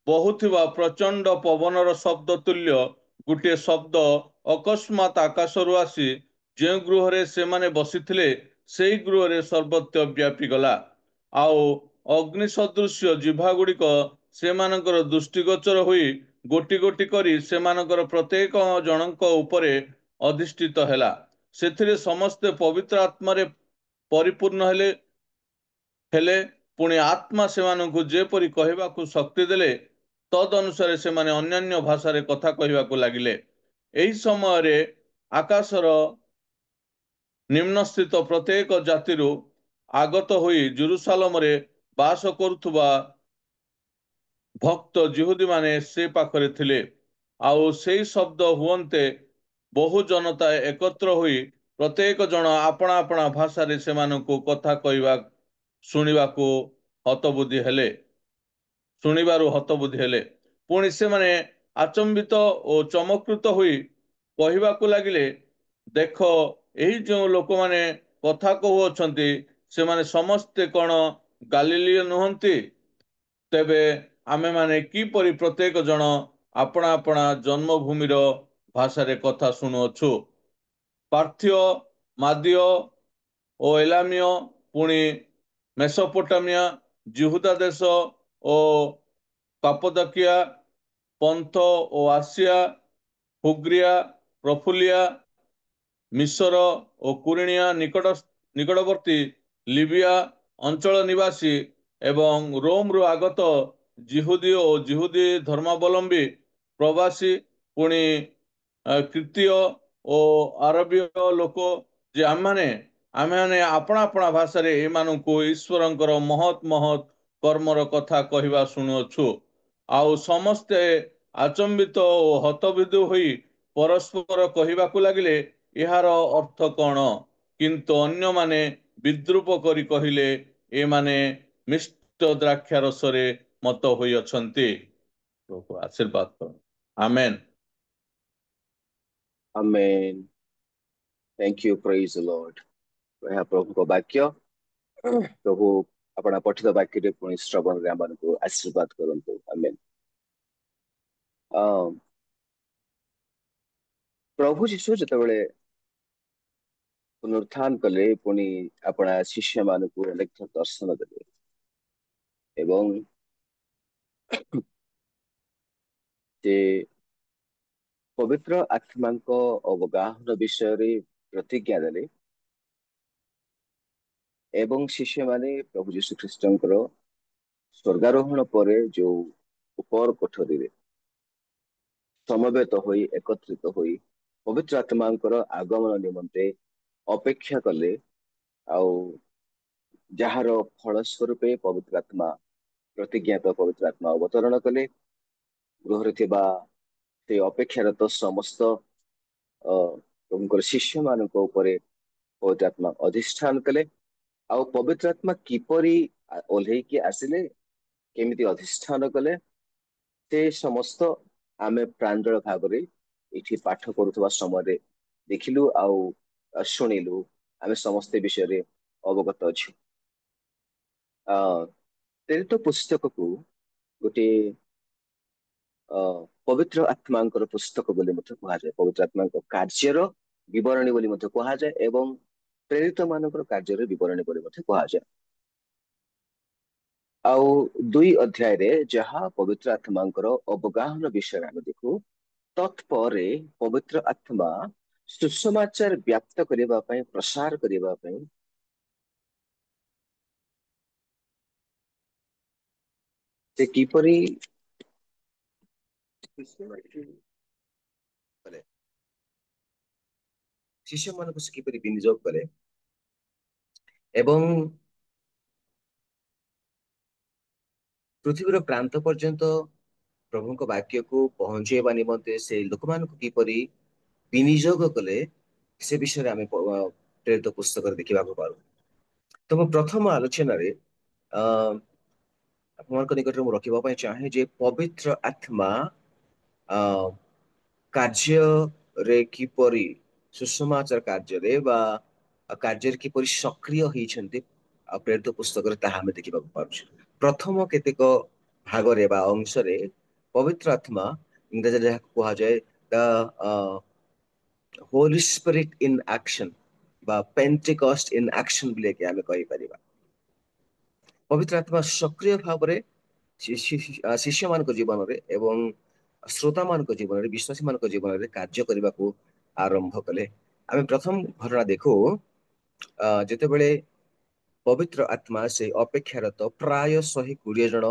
ବହୁଥିବା ପ୍ରଚଣ୍ଡ ପବନର ଶବ୍ଦ ତୁଲ୍ୟ ଗୋଟିଏ ଶବ୍ଦ ଅକସ୍ମାତ୍ ଆକାଶରୁ ଆସି ଯେଉଁ ଗୃହରେ ସେମାନେ ବସିଥିଲେ ସେଇ ଗୃହରେ ସର୍ବତ୍ର ବ୍ୟାପିଗଲା। ଆଉ ଅଗ୍ନି ସଦୃଶ୍ୟ ଜିହ୍ବା ଗୁଡ଼ିକ ସେମାନଙ୍କର ଦୃଷ୍ଟିଗୋଚର ହୋଇ ଗୋଟି ଗୋଟି କରି ସେମାନଙ୍କର ପ୍ରତ୍ୟେକ ଜଣଙ୍କ ଉପରେ ଅଧିଷ୍ଠିତ ହେଲା। ସେଥିରେ ସମସ୍ତେ ପବିତ୍ର ଆତ୍ମାରେ ପରିପୂର୍ଣ୍ଣ ହେଲେ ପୁଣି ଆତ୍ମା ସେମାନଙ୍କୁ ଯେପରି କହିବାକୁ ଶକ୍ତି ଦେଲେ ତଦ୍ ଅନୁସାରେ ସେମାନେ ଅନ୍ୟାନ୍ୟ ଭାଷାରେ କଥା କହିବାକୁ ଲାଗିଲେ। ଏହି ସମୟରେ ଆକାଶର ନିମ୍ନସ୍ଥିତ ପ୍ରତ୍ୟେକ ଜାତିରୁ ଆଗତ ହୋଇ ଜେରୁସାଲେମରେ ବାସ କରୁଥିବା ଭକ୍ତ ଯିହୁଦୀମାନେ ସେ ପାଖରେ ଥିଲେ। ଆଉ ସେଇ ଶବ୍ଦ ହୁଅନ୍ତେ ବହୁ ଜନତା ଏକତ୍ର ହୋଇ ପ୍ରତ୍ୟେକ ଜଣ ଆପଣା ଆପଣା ଭାଷାରେ ସେମାନଙ୍କୁ କଥା କହିବା ଶୁଣିବାରୁ ହତବୁଦ୍ଧି ହେଲେ। ପୁଣି ସେମାନେ ଆଚମ୍ବିତ ଓ ଚମତ୍କୃତ ହୋଇ କହିବାକୁ ଲାଗିଲେ, ଦେଖ, ଏହି ଯେଉଁ ଲୋକମାନେ କଥା କହୁଅଛନ୍ତି ସେମାନେ ସମସ୍ତେ କଣ ଗାଲିଲୀୟ ନୁହନ୍ତି? ତେବେ ଆମେମାନେ କିପରି ପ୍ରତ୍ୟେକ ଜଣ ଆପଣା ଆପଣା ଜନ୍ମଭୂମିର ଭାଷାରେ କଥା ଶୁଣୁଅଛୁ? ପାର୍ଥୀୟ, ମାଦୀୟ ଓ ଏଲାମୀୟ, ପୁଣି ମେସୋପୋଟାମିଆ, ଜିହୁଦା ଦେଶ ଓ କାପଦକିଆ, ପନ୍ଥ ଓ ଆସିଆ, ଫୁଗ୍ରିଆ, ପ୍ରଫୁଲିଆ, ମିଶର ଓ କୁରେଣିଆ ନିକଟବର୍ତ୍ତୀ ଲିବିଆ ଅଞ୍ଚଳ ନିବାସୀ ଏବଂ ରୋମରୁ ଆଗତ ଜିହୁଦୀ ଓ ଜିହୁଦୀ ଧର୍ମାବଲମ୍ବୀ ପ୍ରବାସୀ, ପୁଣି କ୍ରିତୀୟ ଓ ଆରବୀୟ ଲୋକ, ଯେ ଆମେମାନେ ଆପଣା ଆପଣା ଭାଷାରେ ଏମାନଙ୍କୁ ଈଶ୍ୱରଙ୍କର ମହତ୍ ମହତ୍ କର୍ମର କଥା କହିବା ଶୁଣୁଅଛୁ। ଆଉ ସମସ୍ତେ ଆଚମ୍ବିତ ଓ ହତବୁଦ୍ଧି ହୋଇ ପରସ୍ପର କହିବାକୁ ଲାଗିଲେ, ଏହାର ଅର୍ଥ କଣ? କିନ୍ତୁ ଅନ୍ୟମାନେ ବିଦ୍ରୂପ କରି କହିଲେ, ଏମାନେ ମିଷ୍ଟ ଦ୍ରାକ୍ଷା ରସରେ ମତ ହୋଇଅଛନ୍ତି। ପ୍ରଭୁ ଆଶୀର୍ବାଦ କରନ୍ତୁ। ଆମେନ୍। Amen. Thank you. Praise the Lord. ଏହା ପ୍ରଭୁଙ୍କ ବାକ୍ୟ। ପ୍ରଭୁ ଆପଣ ପଠିତ ବାକ୍ୟରେ ପୁଣି ଶ୍ରବଣରେ ଆମମାନଙ୍କୁ ଆଶୀର୍ବାଦ କରନ୍ତୁ। ଆମେନ୍। ପ୍ରଭୁ ଯୀଶୁ ଯେତେବେଳେ ପୁନରୁତ୍ଥାନ କଲେ ପୁଣି ଆପଣା ଶିଷ୍ୟମାନଙ୍କୁ ଅନେକ ଦର୍ଶନ ଦେଲେ ଏବଂ ସେ ପବିତ୍ର ଆତ୍ମାଙ୍କ ଅବଗାହନ ବିଷୟରେ ପ୍ରତିଜ୍ଞା ଦେଲେ ଏବଂ ଶିଷ୍ୟମାନେ ପ୍ରଭୁ ଯୀଶୁ ଖ୍ରୀଷ୍ଟଙ୍କର ସ୍ୱର୍ଗାରୋହଣ ପରେ ଯୋଉ ଉପର କୋଠରୀରେ ସମବେତ ହୋଇ ଏକତ୍ରିତ ହୋଇ ପବିତ୍ର ଆତ୍ମାଙ୍କର ଆଗମନ ନିମନ୍ତେ ଅପେକ୍ଷା କଲେ, ଆଉ ଯାହାର ଫଳ ସ୍ୱରୂପେ ପବିତ୍ର ଆତ୍ମା ପ୍ରତିଜ୍ଞାତ ପବିତ୍ର ଆତ୍ମା ଅବତରଣ କଲେ। ଗୃହରେ ଥିବା ସେ ଅପେକ୍ଷାରତ ସମସ୍ତ ପ୍ରଭୁଙ୍କର ଶିଷ୍ୟ ମାନଙ୍କ ଉପରେ ପବିତ୍ର ଆତ୍ମା ଅଧିଷ୍ଠାନ କଲେ। ଆଉ ପବିତ୍ର ଆତ୍ମା କିପରି ଓହ୍ଲେଇକି ଆସିଲେ, କେମିତି ଅଧିଷ୍ଠାନ କଲେ, ସେ ସମସ୍ତ ଆମେ ପ୍ରାଞ୍ଜଳ ଭାବରେ ଏଠି ପାଠ କରୁଥିବା ସମୟରେ ଦେଖିଲୁ ଆଉ ଶୁଣିଲୁ। ଆମେ ସମସ୍ତେ ବିଷୟରେ ଅବଗତ ଅଛୁ। ପ୍ରେରିତ ପୁସ୍ତକକୁ ଗୋଟେ ପବିତ୍ର ଆତ୍ମାଙ୍କର ପୁସ୍ତକ ବୋଲି ମଧ୍ୟ କୁହାଯାଏ। ପବିତ୍ର ଆତ୍ମାଙ୍କ କାର୍ଯ୍ୟର ବିବରଣୀ ବୋଲି ମଧ୍ୟ କୁହାଯାଏ ଏବଂ ପ୍ରେରିତ ମାନଙ୍କର କାର୍ଯ୍ୟର ବିବରଣୀ ବୋଲି ମଧ୍ୟ କୁହାଯାଏ। ଆଉ 2 ଅଧ୍ୟାୟରେ ଯାହା ପବିତ୍ର ଆତ୍ମାଙ୍କର ଅବଗାହନ ବିଷୟରେ ଆମେ ଦେଖୁ, ତତ୍ପରେ ପବିତ୍ର ଆତ୍ମା ସୁସମାଚାର ବ୍ୟାପ୍ତ କରିବା ପାଇଁ, ପ୍ରସାର କରିବା ପାଇଁ ସେ କିପରି ଶିଷ୍ୟମାନଙ୍କୁ ସେ କିପରି ବିନିଯୋଗ କଲେ ଏବଂ ପୃଥିବୀର ପ୍ରାନ୍ତ ପର୍ଯ୍ୟନ୍ତ ପ୍ରଭୁଙ୍କ ବାକ୍ୟକୁ ପହଞ୍ଚେଇବା ନିମନ୍ତେ ସେ ଲୋକମାନଙ୍କୁ କିପରି ବିନିଯୋଗ କଲେ, ସେ ବିଷୟରେ ଆମେ ପ୍ରେରିତ ପୁସ୍ତକରେ ଦେଖିବାକୁ ପାଉ। ତ ମୁଁ ପ୍ରଥମ ଆଲୋଚନାରେ ଆପଣଙ୍କ ନିକଟରେ ମୁଁ ରଖିବା ପାଇଁ ଚାହେଁ ଯେ ପବିତ୍ର ଆତ୍ମା କାର୍ଯ୍ୟରେ କିପରି, ସୁସମାଚାର କାର୍ଯ୍ୟରେ ବା କାର୍ଯ୍ୟରେ କିପରି ସକ୍ରିୟ ହେଇଛନ୍ତି ଆଉ ପ୍ରେରିତ ପୁସ୍ତକରେ ତାହା ଆମେ ଦେଖିବାକୁ ପାଉଛୁ। ପ୍ରଥମ କେତେକ ଭାଗରେ ବା ଅଂଶରେ ପବିତ୍ର ଆତ୍ମା, ଇଂରାଜୀରେ ଯାହାକୁ କୁହାଯାଏ the Holy Spirit in action বা Pentecost in action ବୋଲିକି ଆମେ କହିପାରିବା। ପବିତ୍ର ଆତ୍ମା ସକ୍ରିୟ ଭାବରେ ଶିଷ୍ୟମାନଙ୍କ ଜୀବନରେ ଏବଂ ଶ୍ରୋତାମାନଙ୍କ ଜୀବନରେ, ବିଶ୍ୱାସୀମାନଙ୍କ ଜୀବନରେ କାର୍ଯ୍ୟ କରିବାକୁ ଆରମ୍ଭ କଲେ। ଆମେ ପ୍ରଥମ ଘଟଣା ଦେଖୁ, ଯେତେବେଳେ ପବିତ୍ର ଆତ୍ମା ସେ ଅପେକ୍ଷାରତ ପ୍ରାୟ 120 ଜଣ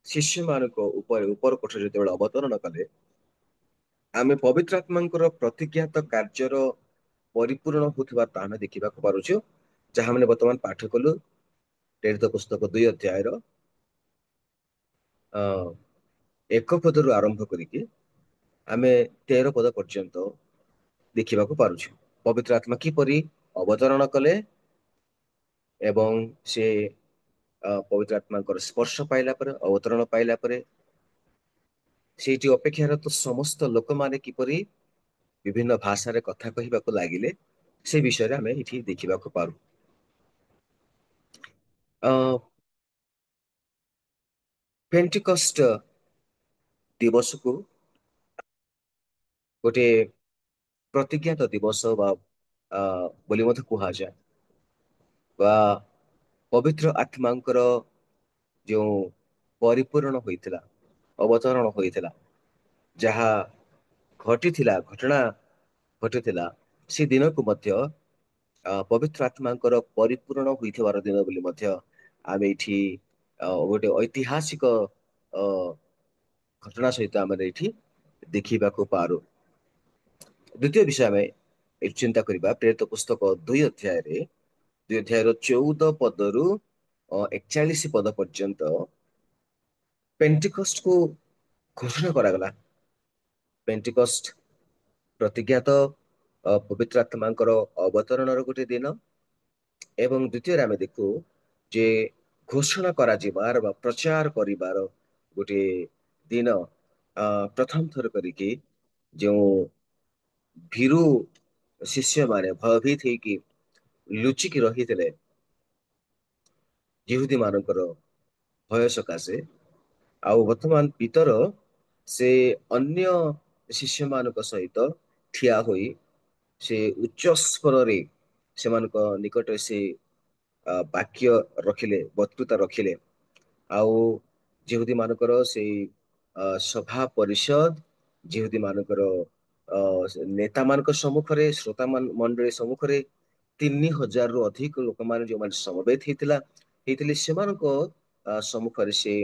ଶିଷ୍ୟମାନଙ୍କ ଉପରେ ଉପର କୋଠରେ ଯେତେବେଳେ ଅବତରଣ କଲେ, ଆମେ ପବିତ୍ର ଆତ୍ମାଙ୍କର ପ୍ରତିଜ୍ଞାତ କାର୍ଯ୍ୟର ପରିପୂରଣ ହଉଥିବା ତାହା ଆମେ ଦେଖିବାକୁ ପାରୁଛୁ, ଯାହା ଆମେ ବର୍ତ୍ତମାନ ପାଠ କଲୁ ପ୍ରେରିତ ପୁସ୍ତକ 2 ଅଧ୍ୟାୟର 1 ପଦରୁ ଆରମ୍ଭ କରିକି ଆମେ 13 ପଦ ପର୍ଯ୍ୟନ୍ତ ଦେଖିବାକୁ ପାରୁଛୁ। ପବିତ୍ର ଆତ୍ମା କିପରି ଅବତରଣ କଲେ ଏବଂ ସେ ପବିତ୍ର ଆତ୍ମାଙ୍କର ସ୍ପର୍ଶ ପାଇଲା ପରେ, ଅବତରଣ ପାଇଲା ପରେ ସେଇଠି ଅପେକ୍ଷାରତ ସମସ୍ତ ଲୋକମାନେ କିପରି ବିଭିନ୍ନ ଭାଷାରେ କଥା କହିବାକୁ ଲାଗିଲେ, ସେ ବିଷୟରେ ଆମେ ଏଠି ଦେଖିବାକୁ ପାରୁ। ପେଣ୍ଟିକଷ୍ଟ ଦିବସକୁ ଗୋଟେ ପ୍ରତିଜ୍ଞାତ ଦିବସ ବା ବୋଲି ମଧ୍ୟ କୁହାଯାଏ, ବା ପବିତ୍ର ଆତ୍ମାଙ୍କର ଯେଉଁ ପରିପୂରଣ ହୋଇଥିଲା, ଅବତରଣ ହୋଇଥିଲା, ଯାହା ଘଟଣା ଘଟିଥିଲା, ସେ ଦିନକୁ ମଧ୍ୟ ପବିତ୍ର ଆତ୍ମାଙ୍କର ପରିପୂରଣ ହୋଇଥିବାର ଦିନ ବୋଲି ମଧ୍ୟ ଆମେ ଏଠି ଗୋଟେ ଐତିହାସିକ ଘଟଣା ସହିତ ଆମେ ଏଠି ଦେଖିବାକୁ ପାରୁ। ଦ୍ୱିତୀୟ ବିଷୟ ଆମେ ଏଠି ଚିନ୍ତା କରିବା, ପ୍ରେରିତ ପୁସ୍ତକ 2 ଅଧ୍ୟାୟର 14 ପଦରୁ 41 ପଦ ପର୍ଯ୍ୟନ୍ତ ପେଣ୍ଟିକଷ୍ଟକୁ ଘୋଷଣା କରାଗଲା। ପେଣ୍ଟିକଷ୍ଟ ପ୍ରତିଜ୍ଞାତ ପବିତ୍ର ଆତ୍ମାଙ୍କର ଅବତରଣର ଗୋଟେ ଦିନ, ଏବଂ ଦ୍ୱିତୀୟରେ ଆମେ ଦେଖୁ ଯେ ଘୋଷଣା କରାଯିବାର ବା ପ୍ରଚାର କରିବାର ଗୋଟେ ଦିନ। ପ୍ରଥମ ଥର କରିକି ଯେଉଁ ଭୀରୁ ଶିଷ୍ୟମାନେ ଭୟଭୀତ ହେଇକି ଲୁଚିକି ରହିଥିଲେ ଯିହୁଦୀ ମାନଙ୍କର ଭୟ ସକାଶେ, ଆଉ ବର୍ତ୍ତମାନ ପିତର ସେ ଅନ୍ୟ ଶିଷ୍ୟମାନଙ୍କ ସହିତ ଠିଆ ହୋଇ ସେ ଉଚ୍ଚ ସ୍ୱରରେ ସେମାନଙ୍କ ନିକଟରେ ସେ ବାକ୍ୟ ରଖିଲେ, ବକ୍ତୃତା ରଖିଲେ, ଆଉ ଯିହୁଦୀ ମାନଙ୍କର ସେଇ ସଭା ପରିଷଦ, ଯିହୁଦୀ ମାନଙ୍କର ନେତା ମାନଙ୍କ ସମ୍ମୁଖରେ, ଶ୍ରୋତା ମଣ୍ଡଳୀ ସମ୍ମୁଖରେ 3000ରୁ ଅଧିକ ଲୋକମାନେ ଯେଉଁମାନେ ସମବେତ ହେଇଥିଲେ ସେମାନଙ୍କ ସମ୍ମୁଖରେ ସେ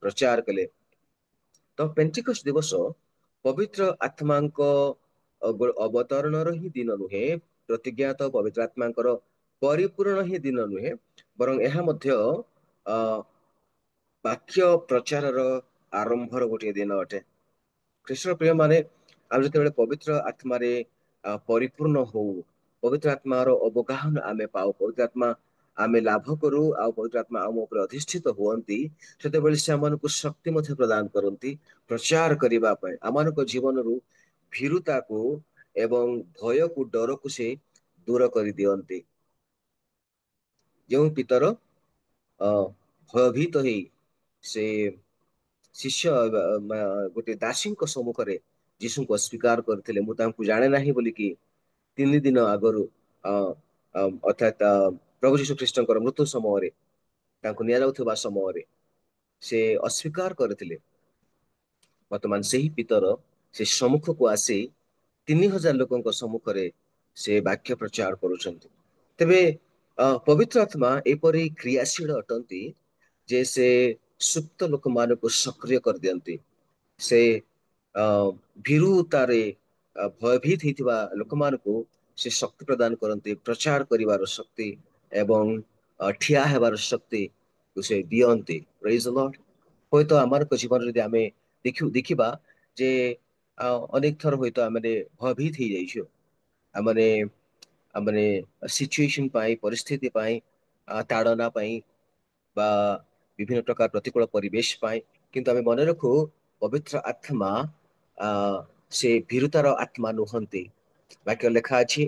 ପ୍ରଚାର କଲେ। ତ ପେଣ୍ଟିକଷ୍ଟ ଦିବସ ପବିତ୍ର ଆତ୍ମାଙ୍କ ଅବତରଣର ହିଁ ଦିନ ନୁହେଁ, ପ୍ରତିଜ୍ଞାତ ପବିତ୍ର ଆତ୍ମାଙ୍କର ପରିପୂରଣ ହିଁ ଦିନ ନୁହେଁ, ବରଂ ଏହା ମଧ୍ୟ ବାକ୍ୟ ପ୍ରଚାରର ଆରମ୍ଭର ଗୋଟିଏ ଦିନ ଅଟେ। ଖ୍ରୀଷ୍ଟ ପ୍ରିୟ ମାନେ, ଆମେ ଯେତେବେଳେ ପବିତ୍ର ଆତ୍ମାରେ ପରିପୂର୍ଣ୍ଣ ହଉ, ପବିତ୍ର ଆତ୍ମାର ଅବଗାହନ ଆମେ ପାଉ, ପବିତ୍ର ଆତ୍ମା ଆମେ ଲାଭ କରୁ, ଆଉ ପବିତ୍ର ଆତ୍ମା ଆମ ଉପରେ ଅଧିଷ୍ଠିତ ହୁଅନ୍ତି, ସେତେବେଳେ ସେ ଆମମାନଙ୍କୁ ଶକ୍ତି ମଧ୍ୟ ପ୍ରଦାନ କରନ୍ତି ପ୍ରଚାର କରିବା ପାଇଁ। ଆମମାନଙ୍କ ଜୀବନରୁ ଭୀରୁତାକୁ ଏବଂ ଭୟକୁ, ଡରକୁ ସେ ଦୂର କରିଦିଅନ୍ତି। ଯେଉଁ ପିତର ଭୟଭୀତ ହେଇ ସେ ଶିଷ୍ୟ ଗୋଟେ ଦାସୀଙ୍କ ସମ୍ମୁଖରେ ଯୀଶୁଙ୍କୁ ଅସ୍ୱୀକାର କରିଥିଲେ, ମୁଁ ତାଙ୍କୁ ଜାଣେ ନାହିଁ ବୋଲିକି 3 ଦିନ ଆଗରୁ ଅର୍ଥାତ୍ ପ୍ରଭୁ ଯୀଶୁ ଖ୍ରୀଷ୍ଟଙ୍କର ମୃତ୍ୟୁ ସମୟରେ, ତାଙ୍କୁ ନିଆଯାଉଥିବା ସମୟରେ ସେ ଅସ୍ୱୀକାର କରିଥିଲେ। ବର୍ତ୍ତମାନ ସେହି ପିତର ସେ ସମ୍ମୁଖକୁ ଆସି 3000 ଲୋକଙ୍କ ସମ୍ମୁଖରେ ସେ ବାକ୍ୟ ପ୍ରଚାର କରୁଛନ୍ତି। ତେବେ ପବିତ୍ର ଆତ୍ମା ଏପରି କ୍ରିୟାଶୀଳ ଅଟନ୍ତି ଯେ ସେ ସୁପ୍ତ ଲୋକମାନଙ୍କୁ ସକ୍ରିୟ କରିଦିଅନ୍ତି। ସେ ଭୀରୁତାରେ ଭୟଭୀତ ହେଇଥିବା ଲୋକମାନଙ୍କୁ ସେ ଶକ୍ତି ପ୍ରଦାନ କରନ୍ତି, ପ୍ରଚାର କରିବାର ଶକ୍ତି ଏବଂ ଠିଆ ହେବାର ଶକ୍ତି ସେ ଦିଅନ୍ତି। ପ୍ରେଜ୍ ଦ ଲର୍ଡ। ହୁଏତ ଆମର ଜୀବନରେ ଯଦି ଆମେ ଦେଖିବା ଯେ ଅନେକ ଥର ହୁଏତ ଆମେ ଭୟଭୀତ ହେଇଯାଇଛୁ, ଆମେ ସିଚୁଏସନ ପାଇଁ, ପରିସ୍ଥିତି ପାଇଁ, ତାଡ଼ନା ପାଇଁ ବା ବିଭିନ୍ନ ପ୍ରକାର ପ୍ରତିକୂଳ ପରିବେଶ ପାଇଁ, କିନ୍ତୁ ଆମେ ମନେ ରଖୁ ପବିତ୍ର ଆତ୍ମା ସେ ଭୀରୁତାର ଆତ୍ମା ନୁହନ୍ତି। ବାକ୍ୟ ଲେଖା ଅଛି,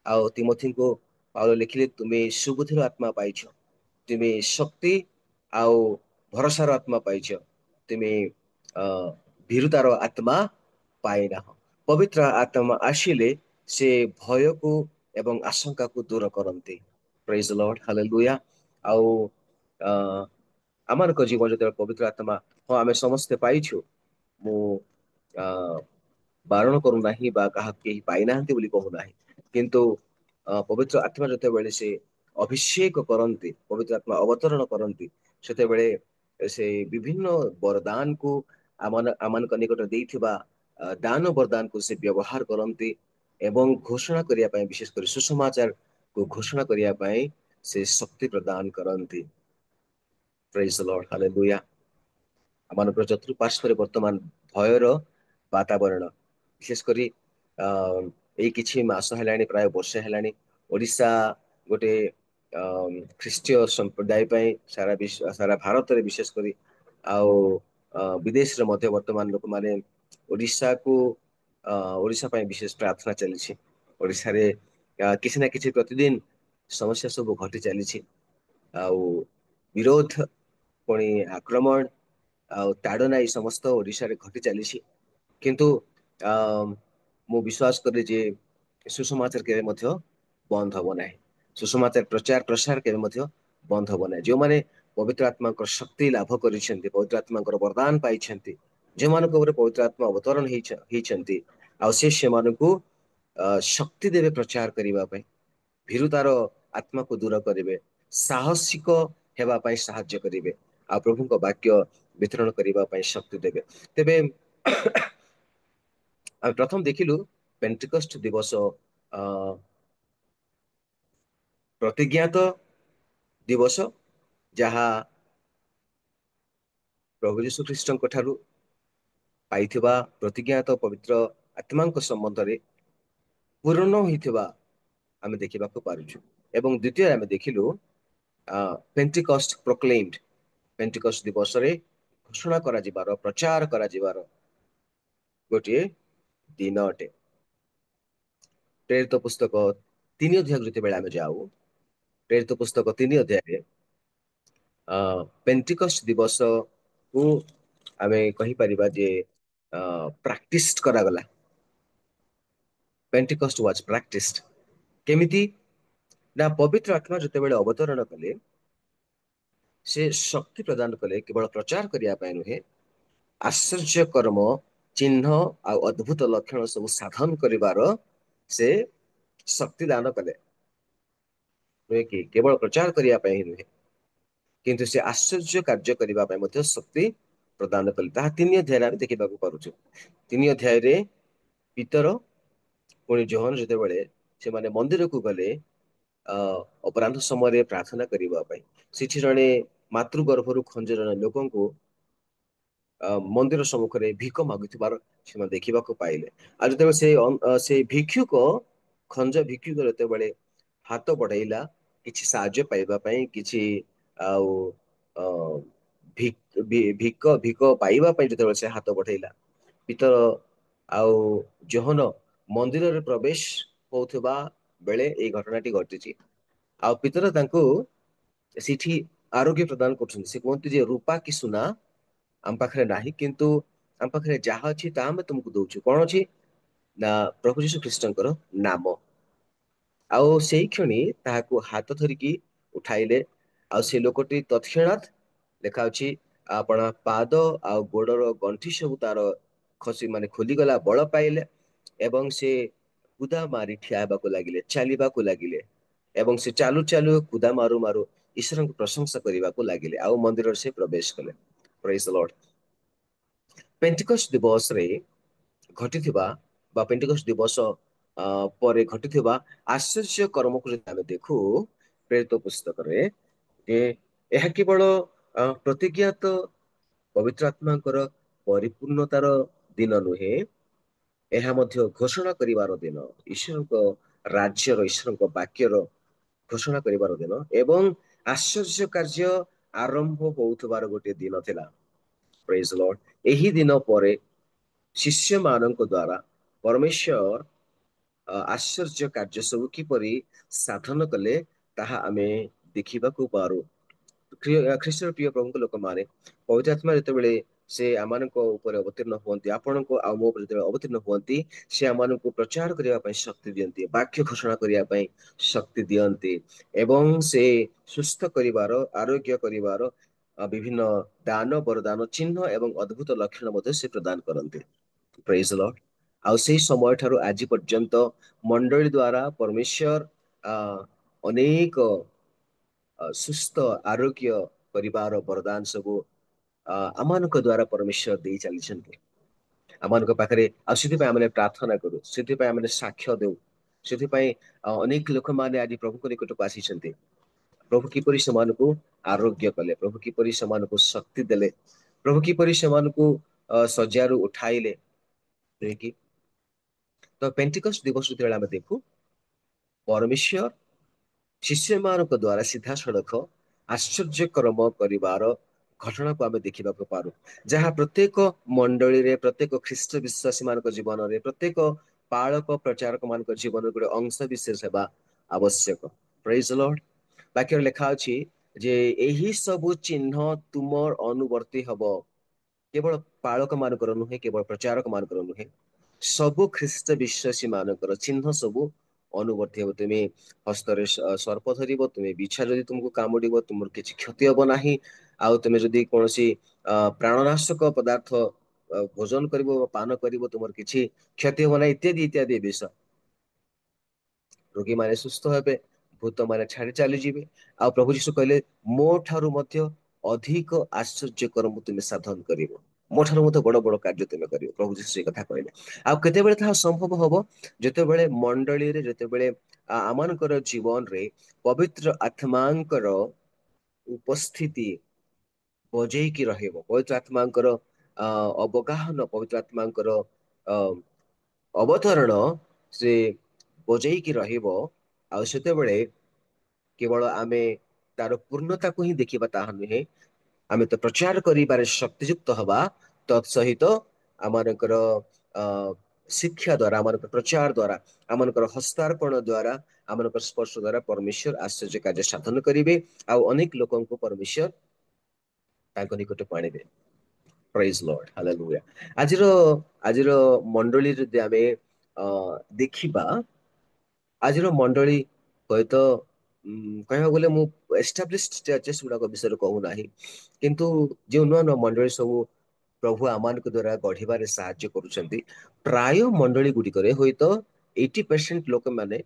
ଆଉ ତିମୋଥୀଙ୍କୁ ପାଉଲ ଲେଖିଲେ, ତୁମେ ସୁବୁଦ୍ଧିର ଆତ୍ମା ପାଇଛ, ତୁମେ ଶକ୍ତି ଆଉ ଭରସାର ଆତ୍ମା ପାଇଛ, ତୁମେ ଭୀରୁତାର ଆତ୍ମା ପାଇନାହ। ପବିତ୍ର ଆତ୍ମା ଆସିଲେ ସେ ଭୟକୁ ଏବଂ ଆଶଙ୍କାକୁ ଦୂର କରନ୍ତି। ପ୍ରେଜ ଦ ଲର୍ଡ, ହାଲେଲୁୟା। ଆଉ ଅ ଆମମାନଙ୍କ ଜୀବନ ଯେତେବେଳେ ପବିତ୍ର ଆତ୍ମା, ହଁ ଆମେ ସମସ୍ତେ ପାଇଛୁ, ମୁଁ ଅ ବାରଣ କରୁନାହିଁ ବା କାହାକୁ କେହି ପାଇନାହାନ୍ତି ବୋଲି କହୁନାହିଁ, କିନ୍ତୁ ପବିତ୍ର ଆତ୍ମା ଯେତେବେଳେ ସେ ଅଭିଷେକ କରନ୍ତି, ପବିତ୍ର ଆତ୍ମା ଅବତରଣ କରନ୍ତି, ସେତେବେଳେ ସେ ବିଭିନ୍ନ ବରଦାନକୁ ଆମମାନଙ୍କ ନିକଟରେ ଦେଇଥିବା ଦାନ ବରଦାନକୁ ସେ ବ୍ୟବହାର କରନ୍ତି ଏବଂ ଘୋଷଣା କରିବା ପାଇଁ, ବିଶେଷ କରି ସୁସମାଚାରକୁ ଘୋଷଣା କରିବା ପାଇଁ ସେ ଶକ୍ତି ପ୍ରଦାନ କରନ୍ତି। ପ୍ରେଜ ଦ ଲର୍ଡ, ହାଲେଲୁୟା। ଆମମାନଙ୍କର ଚତୁଃପାର୍ଶ୍ୱରେ ବର୍ତ୍ତମାନ ଭୟର ବାତାବରଣ, ବିଶେଷ କରି ଅ ଏଇ କିଛି ମାସ ହେଲାଣି, ପ୍ରାୟ ବର୍ଷେ ହେଲାଣି, ଓଡିଶା ଗୋଟେ ଅ ଖ୍ରୀଷ୍ଟୀୟ ସମ୍ପ୍ରଦାୟ ପାଇଁ ସାରା ଭାରତରେ ବିଶେଷ କରି, ଆଉ ବିଦେଶରେ ମଧ୍ୟ ବର୍ତ୍ତମାନ ଲୋକମାନେ ଓଡିଶାକୁ ଓଡିଶା ପାଇଁ ବିଶେଷ ପ୍ରାର୍ଥନା ଚାଲିଛି। ଓଡିଶାରେ କିଛି ନା କିଛି ପ୍ରତିଦିନ ସମସ୍ୟା ସବୁ ଘଟି ଚାଲିଛି, ଆଉ ବିରୋଧ, ପୁଣି ଆକ୍ରମଣ, ଆଉ ତାଡନା, ଏଇ ସମସ୍ତ ଓଡିଶାରେ ଘଟି ଚାଲିଛି। କିନ୍ତୁ ଅ ମୁଁ ବିଶ୍ୱାସ କରେ ଯେ ସୁସମାଚାର କେବେ ମଧ୍ୟ ବନ୍ଦ ହବ ନାହିଁ। ସୁସମାଚାର ପ୍ରଚାର ପ୍ରସାର କେବେ ମଧ୍ୟ ବନ୍ଦ ହବ ନାହିଁ। ଯେଉଁମାନେ ପବିତ୍ର ଆତ୍ମାଙ୍କର ଶକ୍ତି ଲାଭ କରିଛନ୍ତି, ପବିତ୍ର ଆତ୍ମାଙ୍କର ବରଦାନ ପାଇଛନ୍ତି, ଯେଉଁମାନଙ୍କ ଉପରେ ପବିତ୍ର ଆତ୍ମା ଅବତରଣ ହେଇଛନ୍ତି, ଆଉ ସେମାନଙ୍କୁ ଶକ୍ତି ଦେବେ ପ୍ରଚାର କରିବା ପାଇଁ, ଭୀରୁତାର ଆତ୍ମାକୁ ଦୂର କରିବେ, ସାହସିକ ହେବା ପାଇଁ ସାହାଯ୍ୟ କରିବେ, ଆଉ ପ୍ରଭୁଙ୍କ ବାକ୍ୟ ବିତରଣ କରିବା ପାଇଁ ଶକ୍ତି ଦେବେ। ତେବେ ଆମେ ପ୍ରଥମ ଦେଖିଲୁ ପେଣ୍ଟିକଷ୍ଟ ଦିବସ ପ୍ରତିଜ୍ଞାତ ଦିବସ, ଯାହା ପ୍ରଭୁ ଯୀଶୁ ଖ୍ରୀଷ୍ଟଙ୍କ ଠାରୁ ପାଇଥିବା ପ୍ରତିଜ୍ଞାତ ପବିତ୍ର ଆତ୍ମାଙ୍କ ସମ୍ବନ୍ଧରେ ପୂରଣ ହୋଇଥିବା ଆମେ ଦେଖିବାକୁ ପାରୁଛୁ। ଏବଂ ଦ୍ୱିତୀୟରେ ଆମେ ଦେଖିଲୁ ପେଣ୍ଟିକଷ୍ଟ ପ୍ରୋକ୍ଲେମ୍ଡ, ପେଣ୍ଟିକଷ୍ଟ ଦିବସରେ ଘୋଷଣା କରାଯିବାର, ପ୍ରଚାର କରାଯିବାର ଗୋଟିଏ ଦିନ ଅଟେ। ପ୍ରେରିତ ପୁସ୍ତକ 3 ଅଧ୍ୟାୟକୁ ଯେତେବେଳେ ଆମେ ଯାଉ, ପ୍ରେରିତ ପୁସ୍ତକ 3 ଅଧ୍ୟାୟରେ ପେଣ୍ଟିକଷ୍ଟ ଦିବସକୁ ଆମେ କହିପାରିବା ଯେ ପ୍ରାକ୍ଟିସ କରାଗଲା। Pentecost was practised. କେମିତି ନା, ପବିତ୍ର ଆତ୍ମା ଯେତେବେଳେ ଅବତରଣ କଲେ, ସେ ଶକ୍ତି ପ୍ରଦାନ କଲେ କେବଳ ପ୍ରଚାର କରିବା ପାଇଁ ନୁହେଁ, ଆଶ୍ଚର୍ଯ୍ୟ କର୍ମ, ଚିହ୍ନ ଆଉ ଅଦ୍ଭୁତ ଲକ୍ଷଣ ସବୁ ସାଧନ କରିବାର ସେ ଶକ୍ତି ଦାନ କଲେ। ନୁହେଁ କି କେବଳ ପ୍ରଚାର କରିବା ପାଇଁ ହିଁ ନୁହେଁ, କିନ୍ତୁ ସେ ଆଶ୍ଚର୍ଯ୍ୟ କାର୍ଯ୍ୟ କରିବା ପାଇଁ ମଧ୍ୟ ଶକ୍ତି ପ୍ରଦାନ କଲେ। ତାହା 3 ଅଧ୍ୟାୟରେ ଆମେ ଦେଖିବାକୁ ପାରୁଛୁ। 3 ଅଧ୍ୟାୟରେ ପିତର ପୁଣି ଯୋହନ ଯେତେବେଳେ ସେମାନେ ମନ୍ଦିରକୁ ଗଲେ ଅପରାହ୍ନ ସମୟରେ ପ୍ରାର୍ଥନା କରିବା ପାଇଁ, ସେଠି ଜଣେ ମାତୃ ଗର୍ଭରୁ ଖଞ୍ଜ ଜଣେ ଲୋକଙ୍କୁ ମନ୍ଦିର ସମ୍ମୁଖରେ ଭିକ ମାଗୁଥିବାର ସେମାନେ ଦେଖିବାକୁ ପାଇଲେ। ଆଉ ଯେତେବେଳେ ସେ ଭିକ୍ଷୁକ, ଖଞ୍ଜ ଭିକ୍ଷୁକ ଯେତେବେଳେ ହାତ ବଢେଇଲା କିଛି ସାହାଯ୍ୟ ପାଇବା ପାଇଁ, କିଛି ଆଉ ଭିକ ପାଇବା ପାଇଁ ଯେତେବେଳେ ସେ ହାତ ବଢେଇଲା, ପିତର ଆଉ ଯୋହନ ମନ୍ଦିରରେ ପ୍ରବେଶ ହଉଥିବା ବେଳେ ଏଇ ଘଟଣାଟି ଘଟିଛି। ଆଉ ପିତର ତାଙ୍କୁ ସେଠି ଆରୋଗ୍ୟ ପ୍ରଦାନ କରୁଛନ୍ତି। ସେ କୁହନ୍ତି ଯେ ରୂପା କି ସୁନା ଆମ ପାଖରେ ନାହିଁ, କିନ୍ତୁ ଆମ ପାଖରେ ଯାହା ଅଛି ତାହା ଆମେ ତୁମକୁ ଦଉଛୁ। କଣ ଅଛି ନା, ପ୍ରଭୁ ଯୀଶୁ ଖ୍ରୀଷ୍ଟଙ୍କର ନାମ। ଆଉ ସେଇ କ୍ଷଣି ତାହାକୁ ହାତ ଧରିକି ଉଠାଇଲେ, ଆଉ ସେ ଲୋକଟି ତତ୍କ୍ଷଣାତ୍ ଲେଖା ଅଛି ଆପଣ ପାଦ ଆଉ ଗୋଡର ଗଣ୍ଠି ସବୁ ତାର ଖୋଲିଗଲା, ବଳ ପାଇଲେ, ଏବଂ ସେ କୁଦା ମାରି ଠିଆ ହେବାକୁ ଲାଗିଲେ, ଚାଲିବାକୁ ଲାଗିଲେ, ଏବଂ ସେ ଚାଲୁ ଚାଲୁ କୁଦା ମାରୁ ମାରୁ ଈଶ୍ୱରଙ୍କୁ ପ୍ରଶଂସା କରିବାକୁ ଲାଗିଲେ, ଆଉ ମନ୍ଦିରରେ ସେ ପ୍ରବେଶ କଲେ। ପ୍ରେଜ୍ ଦ ଲର୍ଡ। ପେଣ୍ଟିକଷ୍ଟ ଦିବସରେ ଘଟିଥିବା ବା ପେଣ୍ଟିକଷ୍ଟ ଦିବସ ପରେ ଘଟିଥିବା ଆଶ୍ଚର୍ଯ୍ୟ କର୍ମକୁ ଯଦି ଆମେ ଦେଖୁ ପ୍ରେରିତ ପୁସ୍ତକରେ, ଏହା କେବଳ ପ୍ରତିଜ୍ଞାତ ପବିତ୍ର ଆତ୍ମାଙ୍କର ପରିପୂର୍ଣ୍ଣତାର ଦିନ ନୁହେଁ, ଏହା ମଧ୍ୟ ଘୋଷଣା କରିବାର ଦିନ, ଈଶ୍ୱରଙ୍କ ରାଜ୍ୟର, ଈଶ୍ୱରଙ୍କ ବାକ୍ୟର ଘୋଷଣା କରିବାର ଦିନ, ଏବଂ ଆଶ୍ଚର୍ଯ୍ୟ କାର୍ଯ୍ୟ ଆରମ୍ଭ ହଉଥିବାର ଗୋଟିଏ ଦିନ ଥିଲା। ପ୍ରେଜ୍ ଦ ଲର୍ଡ। ଏହି ଦିନ ପରେ ଶିଷ୍ୟମାନଙ୍କ ଦ୍ୱାରା ପରମେଶ୍ୱର ଆଶ୍ଚର୍ଯ୍ୟ କାର୍ଯ୍ୟ ସବୁ କିପରି ସାଧନ କଲେ ତାହା ଆମେ ଦେଖିବାକୁ ପାରୁ। ଖ୍ରୀଷ୍ଟର ପ୍ରିୟ ପ୍ରଭୁଙ୍କ ଲୋକମାନେ, ପବିତ୍ର ଆତ୍ମା ଯେତେବେଳେ ସେ ଆମମାନଙ୍କ ଉପରେ ଅବତୀର୍ଣ୍ଣ ହୁଅନ୍ତି, ଆପଣଙ୍କୁ ଆଉ ମୋ ଉପରେ ଯେତେବେଳେ ଅବତୀର୍ଣ୍ଣ ହୁଅନ୍ତି, ସେ ଆମମାନଙ୍କୁ ପ୍ରଚାର କରିବା ପାଇଁ ଶକ୍ତି ଦିଅନ୍ତି, ବାକ୍ୟ ଘୋଷଣା କରିବା ପାଇଁ ଶକ୍ତି ଦିଅନ୍ତି, ଏବଂ ସେ ସୁସ୍ଥ କରିବାର, ଆରୋଗ୍ୟ କରିବାର ବିଭିନ୍ନ ଦାନ, ବରଦାନ, ଚିହ୍ନ ଏବଂ ଅଦ୍ଭୁତ ଲକ୍ଷଣ ମଧ୍ୟ ସେ ପ୍ରଦାନ କରନ୍ତି। ପ୍ରେଜ ଦ ଲର୍ଡ। ଆଉ ସେଇ ସମୟ ଠାରୁ ଆଜି ପର୍ଯ୍ୟନ୍ତ ମଣ୍ଡଳୀ ଦ୍ଵାରା ପରମେଶ୍ୱର ଅନେକ ସୁସ୍ଥ ଆରୋଗ୍ୟ କରିବାର ବରଦାନ ସବୁ ଆମମାନଙ୍କ ଦ୍ଵାରା ପରମେଶ୍ୱର ଦେଇ ଚାଲିଛନ୍ତି ଆମମାନଙ୍କ ପାଖରେ। ଆଉ ସେଥିପାଇଁ ଆମେ ପ୍ରାର୍ଥନା କରୁ, ସେଥିପାଇଁ ଆମେ ସାକ୍ଷ୍ୟ ଦେଉ, ସେଥିପାଇଁ ଅନେକ ଲୋକମାନେ ଆଜି ପ୍ରଭୁଙ୍କ ନିକଟକୁ ଆସିଛନ୍ତି। ପ୍ରଭୁ କିପରି ସେମାନଙ୍କୁ ଆରୋଗ୍ୟ କଲେ, ପ୍ରଭୁ କିପରି ସେମାନଙ୍କୁ ଶକ୍ତି ଦେଲେ, ପ୍ରଭୁ କିପରି ସେମାନଙ୍କୁ ଶଯ୍ୟାରୁ ଉଠାଇଲେ। କି ତ ପେଣ୍ଟିକଷ୍ଟ ଦିବସ ଯେତେବେଳେ ଆମେ ଦେଖୁ, ପରମେଶ୍ୱର ଶିଷ୍ୟମାନଙ୍କ ଦ୍ଵାରା ସିଧାସଳଖ ଆଶ୍ଚର୍ଯ୍ୟ କର୍ମ କରିବାର ଘଟଣାକୁ ଆମେ ଦେଖିବାକୁ ପାରୁ, ଯାହା ପ୍ରତ୍ୟେକ ମଣ୍ଡଳୀରେ, ପ୍ରତ୍ୟେକ ଖ୍ରୀଷ୍ଟ ବିଶ୍ୱାସୀ ମାନଙ୍କ ଜୀବନରେ, ପ୍ରତ୍ୟେକ ପାଳକ ପ୍ରଚାରକ ମାନଙ୍କ ଜୀବନରେ ଗୋଟେ ଅଂଶ ବିଶେଷ ହେବା ଆବଶ୍ୟକ। ପ୍ରେଜ ଦ ଲର୍ଡ। ବାକ୍ୟରେ ଲେଖା ଅଛି ଯେ ଏହି ସବୁ ଚିହ୍ନ ତୁମର ଅନୁବର୍ତ୍ତୀ ହବ। କେବଳ ପାଳକ ମାନଙ୍କର ନୁହେଁ, କେବଳ ପ୍ରଚାରକ ମାନଙ୍କର ନୁହେଁ, ସବୁ ଖ୍ରୀଷ୍ଟ ବିଶ୍ୱାସୀ ମାନଙ୍କର ଚିହ୍ନ ସବୁ ଅନୁବର୍ତ୍ତୀ ହେବ। ତୁମେ ହସ୍ତରେ ସର୍ପ ଧରିବ, ତୁମେ ବିଛା ଯଦି ତୁମକୁ କାମୁଡିବ ତୁମର କିଛି କ୍ଷତି ହବ ନାହିଁ। ଆଉ ତୁମେ ଯଦି କୌଣସି ପ୍ରାଣନାଶକ ପଦାର୍ଥ ଭୋଜନ କରିବ ବା ପାନ କରିବ ତୁମର କିଛି କ୍ଷତି ହବ ନାହିଁ, ଇତ୍ୟାଦି ଇତ୍ୟାଦି ବିଷୟ। ରୋଗୀ ମାନେ ସୁସ୍ଥ ହେବେ, ଭୂତ ମାନେ ଛାଡି ଚାଲିଯିବେ। ଆଉ ପ୍ରଭୁ ଯୀଶୁ କହିଲେ ମୋ ଠାରୁ ମଧ୍ୟ ଅଧିକ ଆଶ୍ଚର୍ଯ୍ୟକର ମୁଁ ତୁମେ ସାଧନ କରିବ, ମୋ ଠାରୁ ମଧ୍ୟ ବଡ ବଡ କାର୍ଯ୍ୟ ତୁମେ କରିବ। ପ୍ରଭୁ ଯୀଶୁ ଏ କଥା କହିଲେ। ଆଉ କେତେବେଳେ ତାହା ସମ୍ଭବ ହବ? ଯେତେବେଳେ ମଣ୍ଡଳୀରେ, ଯେତେବେଳେ ଆମମାନଙ୍କର ଜୀବନରେ ପବିତ୍ର ଆତ୍ମାଙ୍କର ଉପସ୍ଥିତି ବଜେଇକି ରହିବ, ପବିତ୍ର ଆତ୍ମାଙ୍କର ଅବଗାହନ, ପବିତ୍ର ଆତ୍ମାଙ୍କର ଅ ଅବତରଣ ସେ ବଜେଇକି ରହିବ। ଆଉ ସେତେବେଳେ କେବଳ ଆମେ ତାର ପୂର୍ଣ୍ଣତାକୁ ହିଁ ଦେଖିବା ତାହା ନୁହେଁ, ଆମେ ତ ପ୍ରଚାର କରିବାରେ ଶକ୍ତିଯୁକ୍ତ ହବା, ତତ୍ ସହିତ ଆମମାନଙ୍କର ଶିକ୍ଷା ଦ୍ଵାରା, ଆମମାନଙ୍କର ପ୍ରଚାର ଦ୍ଵାରା, ଆମମାନଙ୍କର ହସ୍ତାର୍ପଣ ଦ୍ଵାରା, ଆମମାନଙ୍କର ସ୍ପର୍ଶ ଦ୍ଵାରା ପରମେଶ୍ୱର ଆଶ୍ଚର୍ଯ୍ୟ କାର୍ଯ୍ୟ ସାଧନ କରିବେ। ଆଉ ଅନେକ ଲୋକଙ୍କୁ ପରମେଶ୍ୱର ତାଙ୍କ ନିକଟକୁ ଆଣିବେ। Praise Lord, hallelujah. ଆଜିର ଆଜିର ମଣ୍ଡଳୀ ଯଦି ଆମେ ଦେଖିବା, ଆଜିର ମଣ୍ଡଳୀ ହୁଏତ କହିବାକୁ ଗଲେ ମୁଁ ଏଷ୍ଟାବ୍ଲିଶଡ ଚର୍ଚେସ ଗୁଡାକ ବିଷୟରେ କହୁନାହିଁ, କିନ୍ତୁ ଯେଉଁ ନୂଆ ନୂଆ ମଣ୍ଡଳୀ ସବୁ ପ୍ରଭୁ ଆମମାନଙ୍କ ଦ୍ଵାରା ଗଢିବାରେ ସାହାଯ୍ୟ କରୁଛନ୍ତି, ପ୍ରାୟ ମଣ୍ଡଳୀ ଗୁଡିକରେ ହୁଏତ 80% ଲୋକମାନେ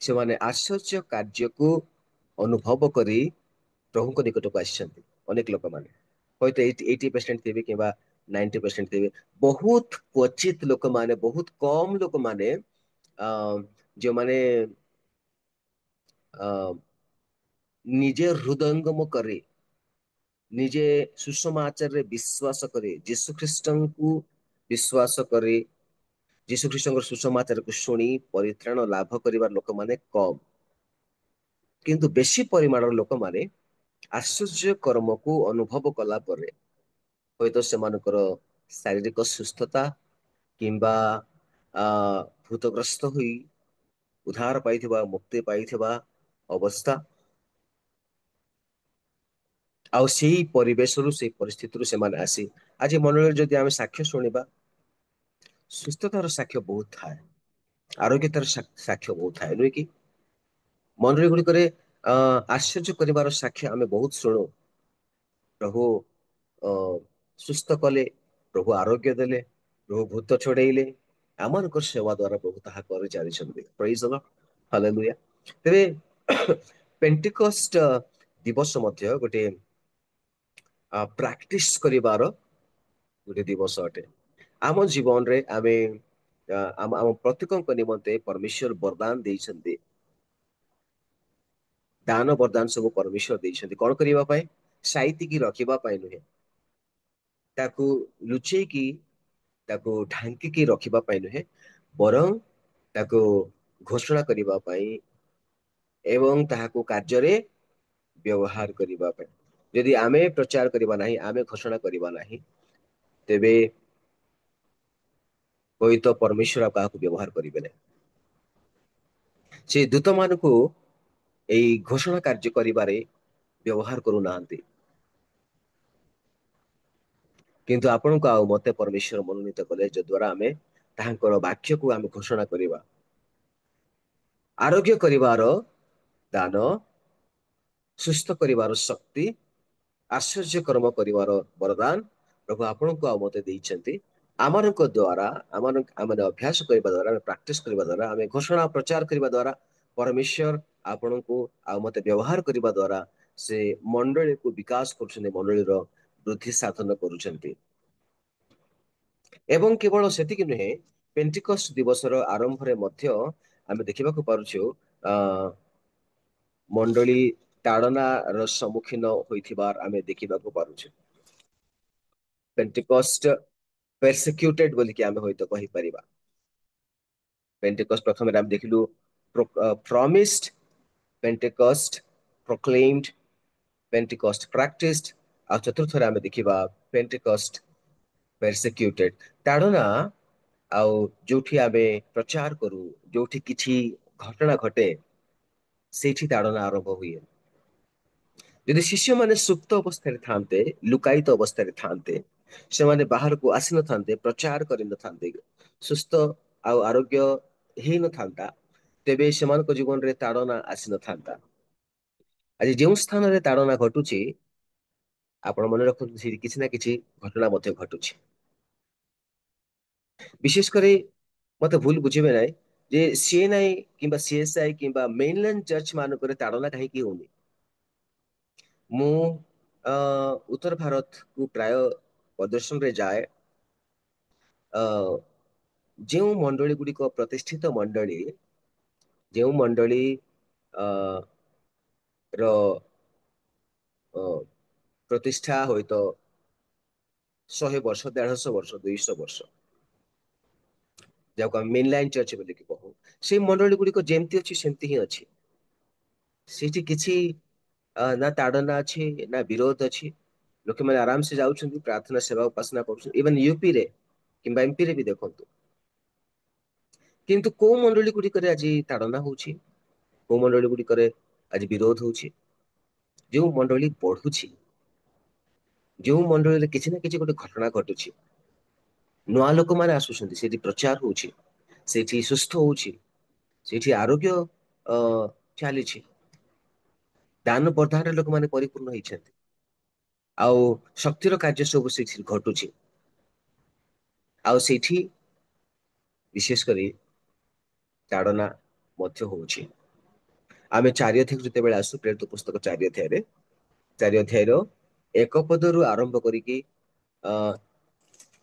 ସେମାନେ ଆଶ୍ଚର୍ଯ୍ୟ କାର୍ଯ୍ୟକୁ ଅନୁଭବ କରି ପ୍ରଭୁଙ୍କ ନିକଟକୁ ଆସିଛନ୍ତି। ଅନେକ ଲୋକମାନେ ହୁଏତ 80% ଥିବେ କିମ୍ବା 90% ଥିବେ। ବହୁତ କ୍ୱଚିତ ଲୋକମାନେ, ବହୁତ କମ ଲୋକମାନେ ଯେଉଁମାନେ ନିଜେ ହୃଦୟଙ୍ଗମ କରି, ନିଜେ ସୁସମାଚାରରେ ବିଶ୍ୱାସ କରି, ଯୀଶୁ ଖ୍ରୀଷ୍ଟଙ୍କୁ ବିଶ୍ୱାସ କରି, ଯୀଶୁ ଖ୍ରୀଷ୍ଟଙ୍କର ସୁସମାଚାରକୁ ଶୁଣି ପରିତ୍ରାଣ ଲାଭ କରିବାର ଲୋକମାନେ କମ, କିନ୍ତୁ ବେଶୀ ପରିମାଣର ଲୋକମାନେ ଆଶ୍ଚର୍ଯ୍ୟ କର୍ମକୁ ଅନୁଭବ କଲା ପରେ ହୁଏତ ସେମାନଙ୍କର ଶାରୀରିକ ସୁସ୍ଥତା କିମ୍ବା ଭୂତଗ୍ରସ୍ତ ହୋଇ ଉଦ୍ଧାର ପାଇଥିବା, ମୁକ୍ତି ପାଇଥିବା ଅବସ୍ଥା, ଆଉ ସେଇ ପରିବେଶରୁ, ସେଇ ପରିସ୍ଥିତିରୁ ସେମାନେ ଆସି ଆଜି ମଣ୍ଡଳୀରେ ଯଦି ଆମେ ସାକ୍ଷ୍ୟ ଶୁଣିବା, ସୁସ୍ଥତାର ସାକ୍ଷ୍ୟ ବହୁତ ଥାଏ, ଆରୋଗ୍ୟତାର ସାକ୍ଷ୍ୟ ବହୁତ ଥାଏ, ନୁହେଁ କି? ମଣ୍ଡଳୀ ଗୁଡିକରେ ଆଶ୍ଚର୍ଯ୍ୟ କରିବାର ସାକ୍ଷ୍ୟ ଆମେ ବହୁତ ଶୁଣୁ। ପ୍ରଭୁ ସୁସ୍ଥ କଲେ, ପ୍ରଭୁ ଆରୋଗ୍ୟ ଦେଲେ, ପ୍ରଭୁ ଭୂତ ଛଡେଇଲେ, ଆମମାନଙ୍କର ସେବା ଦ୍ଵାରା ପ୍ରଭୁ ତାହା କରି ଚାଲିଛନ୍ତି। ପ୍ରେଜ ଦ ଲର୍ଡ, ହାଲେଲୁୟା। ତେବେ ପେଣ୍ଟିକଷ୍ଟ ଦିବସ ମଧ୍ୟ ଗୋଟେ ପ୍ରାକ୍ଟିସ କରିବାର ଗୋଟେ ଦିବସ ଅଟେ। ଆମ ଜୀବନରେ ଆମେ ଆମ ପ୍ରତ୍ୟେକଙ୍କ ନିମନ୍ତେ ପରମେଶ୍ୱର ବରଦାନ ଦେଇଛନ୍ତି, ଦାନ ବରଦାନ ସବୁ ପରମେଶ୍ୱର ଦେଇଛନ୍ତି। କଣ କରିବା ପାଇଁ? ସାଇତିକି ରଖିବା ପାଇଁ ନୁହେଁ, ତାକୁ ଲୁଚେଇକି, ତାକୁ ଢାଙ୍କିକି ରଖିବା ପାଇଁ ନୁହେଁ, ବରଂ ତାକୁ ଘୋଷଣା କରିବା ପାଇଁ ଏବଂ ତାହାକୁ କାର୍ଯ୍ୟରେ ବ୍ୟବହାର କରିବା ପାଇଁ। ଯଦି ଆମେ ପ୍ରଚାର କରିବା ନାହିଁ, ଆମେ ଘୋଷଣା କରିବା ନାହିଁ, ତେବେ ହୁଏତ ପରମେଶ୍ୱର କାହାକୁ ବ୍ୟବହାର କରିବେ ନାହିଁ। ସେ ଦୂତମାନଙ୍କୁ ଏଇ ଘୋଷଣା କାର୍ଯ୍ୟ କରିବାରେ ବ୍ୟବହାର କରୁନାହାନ୍ତି। କିନ୍ତୁ ଆପଣଙ୍କୁ ଆଉ ମତେ ପରମେଶ୍ୱର ମନୋନୀତ କଲେ ଯଦ୍ୱାରା ଆମେ ତାହାଙ୍କର ବାକ୍ୟକୁ ଆମେ ଘୋଷଣା କରିବା। ଆରୋଗ୍ୟ କରିବାର ଦାନ, ସୁସ୍ଥ କରିବାର ଶକ୍ତି, ଆଶ୍ଚର୍ଯ୍ୟ କର୍ମ କରିବାର ବରଦାନ ପ୍ରଭୁ ଆପଣଙ୍କୁ ଆଉ ମତେ ଦେଇଛନ୍ତି। ଆମମାନଙ୍କ ଦ୍ୱାରା ଆମେ ଅଭ୍ୟାସ କରିବା ଦ୍ୱାରା, ଆମେ ପ୍ରାକ୍ଟିସ କରିବା ଦ୍ୱାରା, ଆମେ ଘୋଷଣା ପ୍ରଚାର କରିବା ଦ୍ୱାରା ପରମେଶ୍ୱର ଆପଣଙ୍କୁ ଆଉ ମତେ ବ୍ୟବହାର କରିବା ଦ୍ୱାରା ସେ ମଣ୍ଡଳୀକୁ ବିକାଶ କରୁଛନ୍ତି, ମଣ୍ଡଳୀର ବୃଦ୍ଧି ସାଧନ କରୁଛନ୍ତି। ଏବଂ କେବଳ ସେତିକି ନୁହେଁ, ପେଣ୍ଟିକଷ୍ଟ ଦିବସର ଆରମ୍ଭରେ ମଧ୍ୟ ଆମେ ଦେଖିବାକୁ ପାରୁଛୁ ମଣ୍ଡଳୀ ତାଡ଼ନାର ସମ୍ମୁଖୀନ ହୋଇଥିବାର ଆମେ ଦେଖିବାକୁ ପାରୁଛୁ। ପେଣ୍ଟିକଷ୍ଟ ପେରସିକ୍ୟୁଟେଡ ବୋଲିକି ଆମେ ହୁଏତ କହିପାରିବା। ପେଣ୍ଟିକଷ୍ଟ ପ୍ରଥମରେ ଆମେ ଦେଖିଲୁ ପ୍ରମିସ୍ଡ, ପେଣ୍ଟିକଷ୍ଟ ପ୍ରୋକ୍ଲେମ୍ଡ, ପେଣ୍ଟିକଷ୍ଟ ପ୍ରାକ୍ଟିସ୍ଡ, ଆଉ ଚତୁର୍ଥରେ ଆମେ ଦେଖିବା ପେଣ୍ଟିକଷ୍ଟ ପେରସିକ୍ୟୁଟେଡ। ତାଡ଼ନା ଆଉ ଯୋଉଠି ଆମେ ପ୍ରଚାର କରୁ, ଯୋଉଠି କିଛି ଘଟଣା ଘଟେ, ସେଇଠି ତାଡ଼ନା ଆରମ୍ଭ ହୁଏ। ଯଦି ଶିଷ୍ୟମାନେ ସୁପ୍ତ ଅବସ୍ଥାରେ ଥାନ୍ତେ, ଲୁକାୟିତ ଅବସ୍ଥାରେ ଥାନ୍ତେ, ସେମାନେ ବାହାରକୁ ଆସିନଥାନ୍ତେ, ପ୍ରଚାର କରିନଥାନ୍ତେ, ସୁସ୍ଥ ଆଉ ଆରୋଗ୍ୟ ହେଇନଥାନ୍ତା, ତେବେ ସେମାନଙ୍କ ଜୀବନରେ ତାଡ଼ନା ଆସିନଥାନ୍ତା। ଆଜି ଯେଉଁ ସ୍ଥାନରେ ତାଡ଼ନା ଘଟୁଛି, ଆପଣ ମନେ ରଖନ୍ତୁ ସେଠି କିଛି ନା କିଛି ଘଟଣା ମଧ୍ୟ ଘଟୁଛି। ବିଶେଷ କରି ମତେ ଭୁଲ ବୁଝିବେ ନାହିଁ ଯେ ସିଏନ୍ଆଇ କିମ୍ବା ସିଏସ୍ଆଇ କିମ୍ବା ମେନଲ୍ୟାଣ୍ଡ ଚର୍ଚ୍ଚ ମାନଙ୍କରେ ତାଡ଼ନା କାହିଁକି ହଉନି। ମୁଁ ଉତ୍ତର ଭାରତକୁ ପ୍ରାୟ ପ୍ରଦର୍ଶନରେ ଯାଏ। ଯେଉଁ ମଣ୍ଡଳୀ ଗୁଡ଼ିକ ପ୍ରତିଷ୍ଠିତ ମଣ୍ଡଳୀ, ଯେଉଁ ମଣ୍ଡଳୀ ର ପ୍ରତିଷ୍ଠା ହୁଏତ 100 ବର୍ଷ, 150 ବର୍ଷ, 200 ବର୍ଷ, ଯାହାକୁ ଆମେ ମେନଲାଇନ୍ ଚର୍ଚ୍ଚ ବୋଲିକି କହୁ, ସେଇ ମଣ୍ଡଳୀ ଗୁଡ଼ିକ ଯେମିତି ଅଛି ସେମିତି ହିଁ ଅଛି। ସେଠି କିଛି ନା ତାଡ଼ନା ଅଛି ନା ବିରୋଧ ଅଛି। ଲୋକମାନେ ଆରାମସେ ଯାଉଛନ୍ତି, ପ୍ରାର୍ଥନା ସେବା ଉପାସନା କରୁଛନ୍ତି। ଇଭେନ ୟୁପିରେ କିମ୍ବା ଏମପିରେ ବି ଦେଖନ୍ତୁ। କିନ୍ତୁ କୋଉ ମଣ୍ଡଳୀ ଗୁଡ଼ିକରେ ଆଜି ତାଡ଼ନା ହଉଛି, କୋଉ ମଣ୍ଡଳୀ ଗୁଡ଼ିକରେ ଆଜି ବିରୋଧ ହଉଛି? ଯେଉଁ ମଣ୍ଡଳୀ ବଢୁଛି, ଯେଉଁ ମଣ୍ଡଳୀରେ କିଛି ନା କିଛି ଗୋଟେ ଘଟଣା ଘଟୁଛି, ନୂଆ ଲୋକମାନେ ଆସୁଛନ୍ତି, ସେଠି ପ୍ରଚାର ହଉଛି, ସେଠି ସୁସ୍ଥ ହଉଛି, ସେଠି ଆରୋଗ୍ୟ ଚାଲିଛି, ଦାନ ପ୍ରଦାନରେ ଲୋକମାନେ ପରିପୂର୍ଣ୍ଣ ହେଇଛନ୍ତି, ଆଉ ଶକ୍ତିର କାର୍ଯ୍ୟ ସବୁ ସେଠି ଘଟୁଛି। ଆଉ ସେଇଠି ବିଶେଷ କରି ତାଡ଼ନା ମଧ୍ୟ ହଉଛି। ଆମେ 4 ଅଧ୍ୟାୟକୁ ଯେତେବେଳେ ଆସୁ, ପ୍ରେରିତ ପୁସ୍ତକ 4 ଅଧ୍ୟାୟରେ, 4 ଅଧ୍ୟାୟର 1 ପଦରୁ ଆରମ୍ଭ କରିକି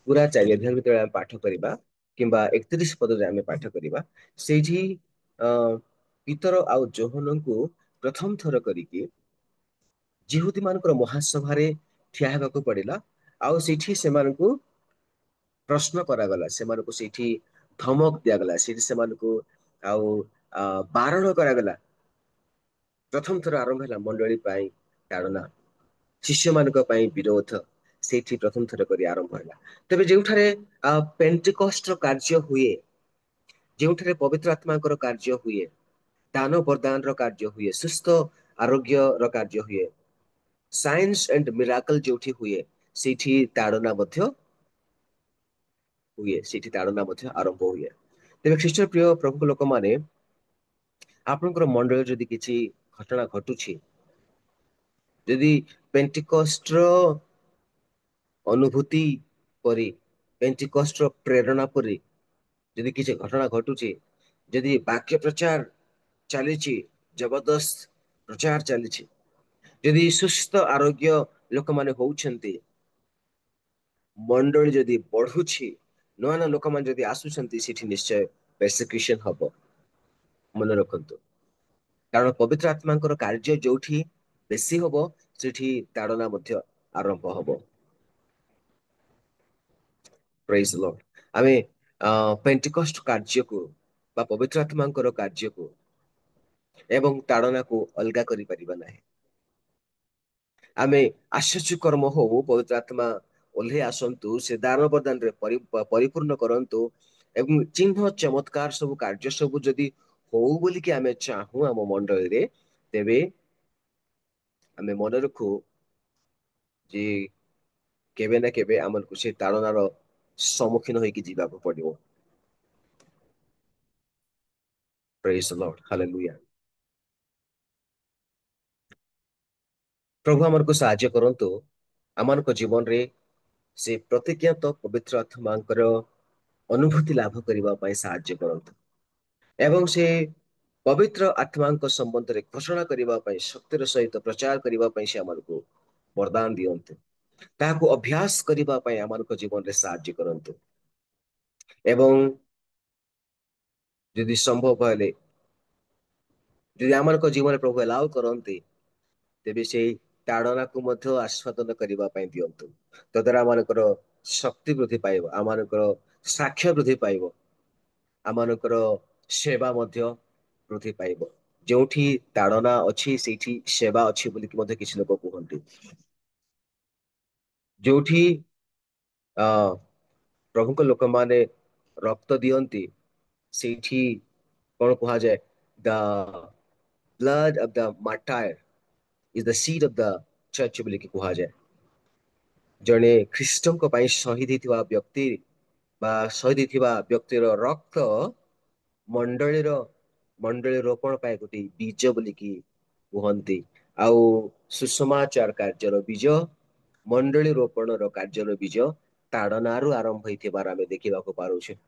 ପୁରା 4 ଅଧ୍ୟାୟ ଯେତେବେଳେ ଆମେ ପାଠ କରିବା, କିମ୍ବା 31 ପଦରେ ଆମେ ପାଠ କରିବା, ସେଇଠି ପିତର ଆଉ ଯୋହନଙ୍କୁ ପ୍ରଥମ ଥର କରିକି ଯିହୁଦୀ ମାନଙ୍କର ମହାସଭାରେ ଠିଆ ହେବାକୁ ପଡିଲା। ଆଉ ସେଇଠି ସେମାନଙ୍କୁ ପ୍ରଶ୍ନ କରାଗଲା, ସେମାନଙ୍କୁ ସେଇଠି ଧମକ ଦିଆଗଲା, ସେଇଠି ସେମାନଙ୍କୁ ଆଉ ବାରଣ କରାଗଲା। ପ୍ରଥମ ଥର ଆରମ୍ଭ ହେଲା ମଣ୍ଡଳୀ ପାଇଁ ତାଡ଼ନା, ଶିଷ୍ୟମାନଙ୍କ ପାଇଁ ବିରୋଧ, ସେଇଠି ପ୍ରଥମ ଥର କରି ଆରମ୍ଭ ହେଲା। ତେବେ ଯେଉଁଠାରେ ପେଣ୍ଟିକଷ୍ଟର କାର୍ଯ୍ୟ ହୁଏ, ଯେଉଁଠାରେ ପବିତ୍ର ଆତ୍ମାଙ୍କର କାର୍ଯ୍ୟ ହୁଏ, ଦାନ ବରଦାନର କାର୍ଯ୍ୟ ହୁଏ, ସୁସ୍ଥ ଆରୋଗ୍ୟର କାର୍ଯ୍ୟ ହୁଏ, ସାଇନ୍ସ ଆଣ୍ଡ ମିରାକଲ ଯୋଉଠି ହୁଏ, ସେଇଠି ତାଡ଼ନା ମଧ୍ୟ ହୁଏ, ସେଇଠି ତାଡ଼ନା ମଧ୍ୟ ଆରମ୍ଭ ହୁଏ। ତେବେ ଖ୍ରୀଷ୍ଟ ପ୍ରିୟ ପ୍ରଭୁଙ୍କ ଲୋକମାନେ, ଆପଣଙ୍କର ମଣ୍ଡଳରେ ଯଦି କିଛି ଘଟଣା ଘଟୁଛି, ଯଦି ପେଣ୍ଟିକଷ୍ଟର ଅନୁଭୂତି ପରି, ପେଣ୍ଟିକଷ୍ଟର ପ୍ରେରଣା ପରି ଯଦି କିଛି ଘଟଣା ଘଟୁଛି, ଯଦି ବାକ୍ୟ ପ୍ରଚାର ଚାଲିଛି, ଜବରଦସ୍ତ ପ୍ରଚାର ଚାଲିଛି, ଯଦି ସୁସ୍ଥ ଆରୋଗ୍ୟ ଲୋକମାନେ ହଉଛନ୍ତି, ମଣ୍ଡଳୀ ଯଦି ବଢୁଛି, ନୂଆ ନୂଆ ଲୋକମାନେ ଯଦି ଆସୁଛନ୍ତି, ସେଠି ନିଶ୍ଚୟ ପର୍ସିକ୍ୟୁସନ ହବ। ମନେ ରଖନ୍ତୁ, କାରଣ ପବିତ୍ର ଆତ୍ମାଙ୍କର କାର୍ଯ୍ୟ ଯୋଉଠି ବେଶୀ ହବ, ସେଠି ତାଡ଼ନା ମଧ୍ୟ ଆରମ୍ଭ ହବ। ପ୍ରେଜ୍ ଦ ଲର୍ଡ। ଆମେ ପେଣ୍ଟିକଷ୍ଟ କାର୍ଯ୍ୟକୁ ବା ପବିତ୍ର ଆତ୍ମାଙ୍କର କାର୍ଯ୍ୟକୁ ଏବଂ ତାଡ଼ନାକୁ ଅଲଗା କରିପାରିବା ନାହିଁ। ଆମେ ଆଶ୍ଚର୍ଯ୍ୟ କର୍ମ ହଉ, ପବିତ୍ର ଆତ୍ମା ଓହ୍ଲେଇ ଆସନ୍ତୁ, ସେ ଦାନ ପ୍ରଦାନରେ ପରିପୂର୍ଣ୍ଣ କରନ୍ତୁ, ଏବଂ ଚିହ୍ନ ଚମତ୍କାର ସବୁ କାର୍ଯ୍ୟ ସବୁ ଯଦି ହଉ ବୋଲିକି ଆମେ ଚାହୁଁ ଆମ ମଣ୍ଡଳୀରେ, ତେବେ ଆମେ ମନେ ରଖୁ ଯେ କେବେ ନା କେବେ ଆମକୁ ସେ ତାଡ଼ନାର ସମ୍ମୁଖୀନ ହେଇକି ଯିବାକୁ ପଡିବ। ପ୍ରେଜ୍ ଦ ଲର୍ଡ, ହାଲେଲୁୟା। ପ୍ରଭୁ ଆମକୁ ସାହାଯ୍ୟ କରନ୍ତୁ ଆମମାନଙ୍କ ଜୀବନରେ ସେ ପ୍ରତିଜ୍ଞାତ ପବିତ୍ର ଆତ୍ମାଙ୍କର ଅନୁଭୂତି ଲାଭ କରିବା ପାଇଁ ସାହାଯ୍ୟ କରନ୍ତୁ ଏବଂ ସେ ପବିତ୍ର ଆତ୍ମାଙ୍କ ସମ୍ବନ୍ଧରେ ଘୋଷଣା କରିବା ପାଇଁ ଶକ୍ତିର ସହିତ ପ୍ରଚାର କରିବା ପାଇଁ ସେ ଆମକୁ ବରଦାନ ଦିଅନ୍ତୁ। ତାହାକୁ ଅଭ୍ୟାସ କରିବା ପାଇଁ ଆମମାନଙ୍କ ଜୀବନରେ ସାହାଯ୍ୟ କରନ୍ତୁ ଏବଂ ଯଦି ସମ୍ଭବ ହେଲେ ଯଦି ଆମମାନଙ୍କ ଜୀବନରେ ପ୍ରଭୁ ଆଲାଉ କରନ୍ତି ତେବେ ସେଇ ତାଡ଼ନାକୁ ମଧ୍ୟ ଆସ୍ୱାଦନ କରିବା ପାଇଁ ଦିଅନ୍ତୁ। ତଦ୍ୱାରା ଆମମାନଙ୍କର ଶକ୍ତି ବୃଦ୍ଧି ପାଇବ, ଆମମାନଙ୍କର ସାକ୍ଷ୍ୟ ବୃଦ୍ଧି ପାଇବ, ଆମମାନଙ୍କର ସେବା ମଧ୍ୟ ବୃଦ୍ଧି ପାଇବ। ଯୋଉଠି ତାଡ଼ନା ଅଛି ସେଇଠି ସେବା ଅଛି ବୋଲିକି ମଧ୍ୟ କିଛି ଲୋକ କୁହନ୍ତି। ଯୋଉଠି ଅ ପ୍ରଭୁଙ୍କ ଲୋକମାନେ ରକ୍ତ ଦିଅନ୍ତି ସେଇଠି କଣ କୁହାଯାଏ, the blood of the martyr is the seed of the church ବୋଲିକି କୁହାଯାଏ। ଜଣେ ଖ୍ରୀଷ୍ଟଙ୍କ ପାଇଁ ଶହୀଦ ହେଇଥିବା ବ୍ୟକ୍ତି ବା ଶହୀଦ ହେଇଥିବା ବ୍ୟକ୍ତିର ରକ୍ତ ମଣ୍ଡଳୀର ମଣ୍ଡଳୀ ରୋପଣ ପାଇଁ ଗୋଟେ ବୀଜ ବୋଲିକି କୁହନ୍ତି। ଆଉ ସୁସମାଚାର କାର୍ଯ୍ୟର ବୀଜ, ମଣ୍ଡଳୀ ରୋପଣର କାର୍ଯ୍ୟର ବୀଜ ତାଡନାରୁ ଆରମ୍ଭ ହେଇଥିବାର ଆମେ ଦେଖିବାକୁ ପାରୁଛେ।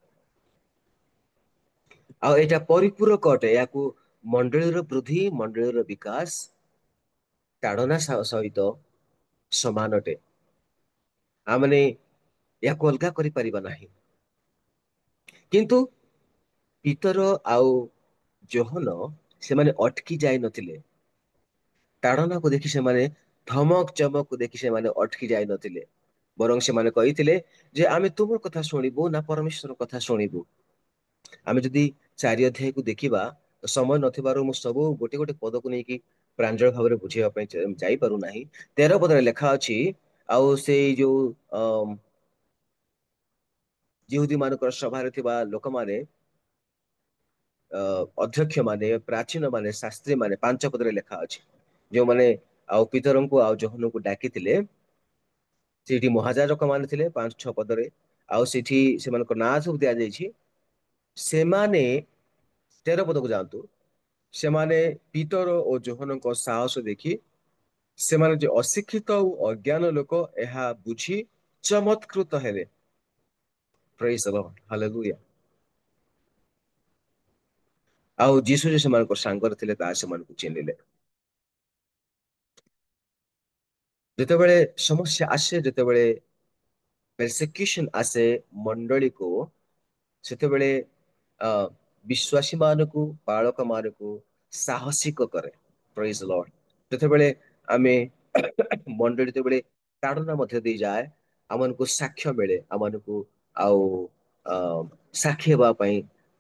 ଆଉ ଏଇଟା ପରିପୂରକ ଅଟେ, ଏହାକୁ ମଣ୍ଡଳୀର ବୃଦ୍ଧି, ମଣ୍ଡଳୀର ବିକାଶ ତାଡନା ସହିତ ସମାନ ଅଟେ। ଆମମାନେ ଏହାକୁ ଅଲଗା କରିପାରିବା ନାହିଁ। କିନ୍ତୁ ପିତର ଆଉ ଯୋହନ ସେମାନେ ଅଟକି ଯାଇ ନଥିଲେ। ତାଡନାକୁ ଦେଖି ସେମାନେ, ଧମକ ଚମକକୁ ଦେଖି ସେମାନେ ଅଟକି ଯାଇ ନଥିଲେ। ବରଂ ସେମାନେ କହିଥିଲେ ଯେ ଆମେ ତୁମ କଥା ଶୁଣିବୁ ନା ପରମେଶ୍ୱର କଥା ଶୁଣିବୁ। ଆମେ ଯଦି 4 ଅଧ୍ୟାୟକୁ ଦେଖିବା, ସମୟ ନଥିବାରୁ ମୁଁ ସବୁ ଗୋଟେ ଗୋଟେ ପଦକୁ ନେଇକି ପ୍ରାଞ୍ଜଳ ଭାବରେ ବୁଝେଇବା ପାଇଁ ଯାଇପାରୁନାହିଁ। 13 ପଦରେ ଲେଖା ଅଛି, ଆଉ ସେଇ ଯୋଉ ଯିହୁଦୀ ମାନଙ୍କର ସଭାରେ ଥିବା ଲୋକମାନେ, ଅଧ୍ୟକ୍ଷ ମାନେ, ପ୍ରାଚୀନ ମାନେ, ଶାସ୍ତ୍ରୀ ମାନେ, 5 ପଦରେ ଲେଖା ଅଛି, ଯୋଉମାନେ ଆଉ ପିତରଙ୍କୁ ଆଉ ଯୋହନଙ୍କୁ ଡାକିଥିଲେ ସେଇଠି ମହାଯାଜକ ମାନେ ଥିଲେ 5-6 ପଦରେ, ଆଉ ସେଠି ସେମାନଙ୍କ ନାଁ ସବୁ ଦିଆଯାଇଛି। ସେମାନେ 13 ପଦକୁ ଯାଆନ୍ତୁ, ସେମାନେ ପିତର ଓ ଯୋହନଙ୍କ ସାହସ ଦେଖି ସେମାନେ ଯେ ଅଶିକ୍ଷିତ ଓ ଅଜ୍ଞାନ ଲୋକ ଏହା ବୁଝି ଚମତ୍କୃତ ହେଲେ। ପ୍ରେଜ୍ ଦ ଲର୍ଡ, ହାଲେଲୁୟା। ଆଉ ଯୀଶୁ ଯେ ସେମାନଙ୍କ ସାଙ୍ଗରେ ଥିଲେ ତାହା ସେମାନଙ୍କୁ ଚିହ୍ନିଲେ। ଯେତେବେଳେ ସମସ୍ୟା ଆସେ, ଯେତେବେଳେ persecution ଆସେ ମଣ୍ଡଳୀକୁ, ସେତେବେଳେ ଅ ବିଶ୍ୱାସୀ ମାନଙ୍କୁ, ବାଳକ ମାନଙ୍କୁ ସାହସିକ କରେ। ପ୍ରେଜ୍ ଦ ଲର୍ଡ। ଯେତେବେଳେ ଆମେ ମଣ୍ଡଳୀ ଯେତେବେଳେ ତାଡନା ମଧ୍ୟ ଦେଇଯାଏ, ଆମମାନଙ୍କୁ ସାକ୍ଷ୍ୟ ମିଳେ, ଆମମାନଙ୍କୁ ଆଉ ଅ ସାକ୍ଷୀ ହେବା ପାଇଁ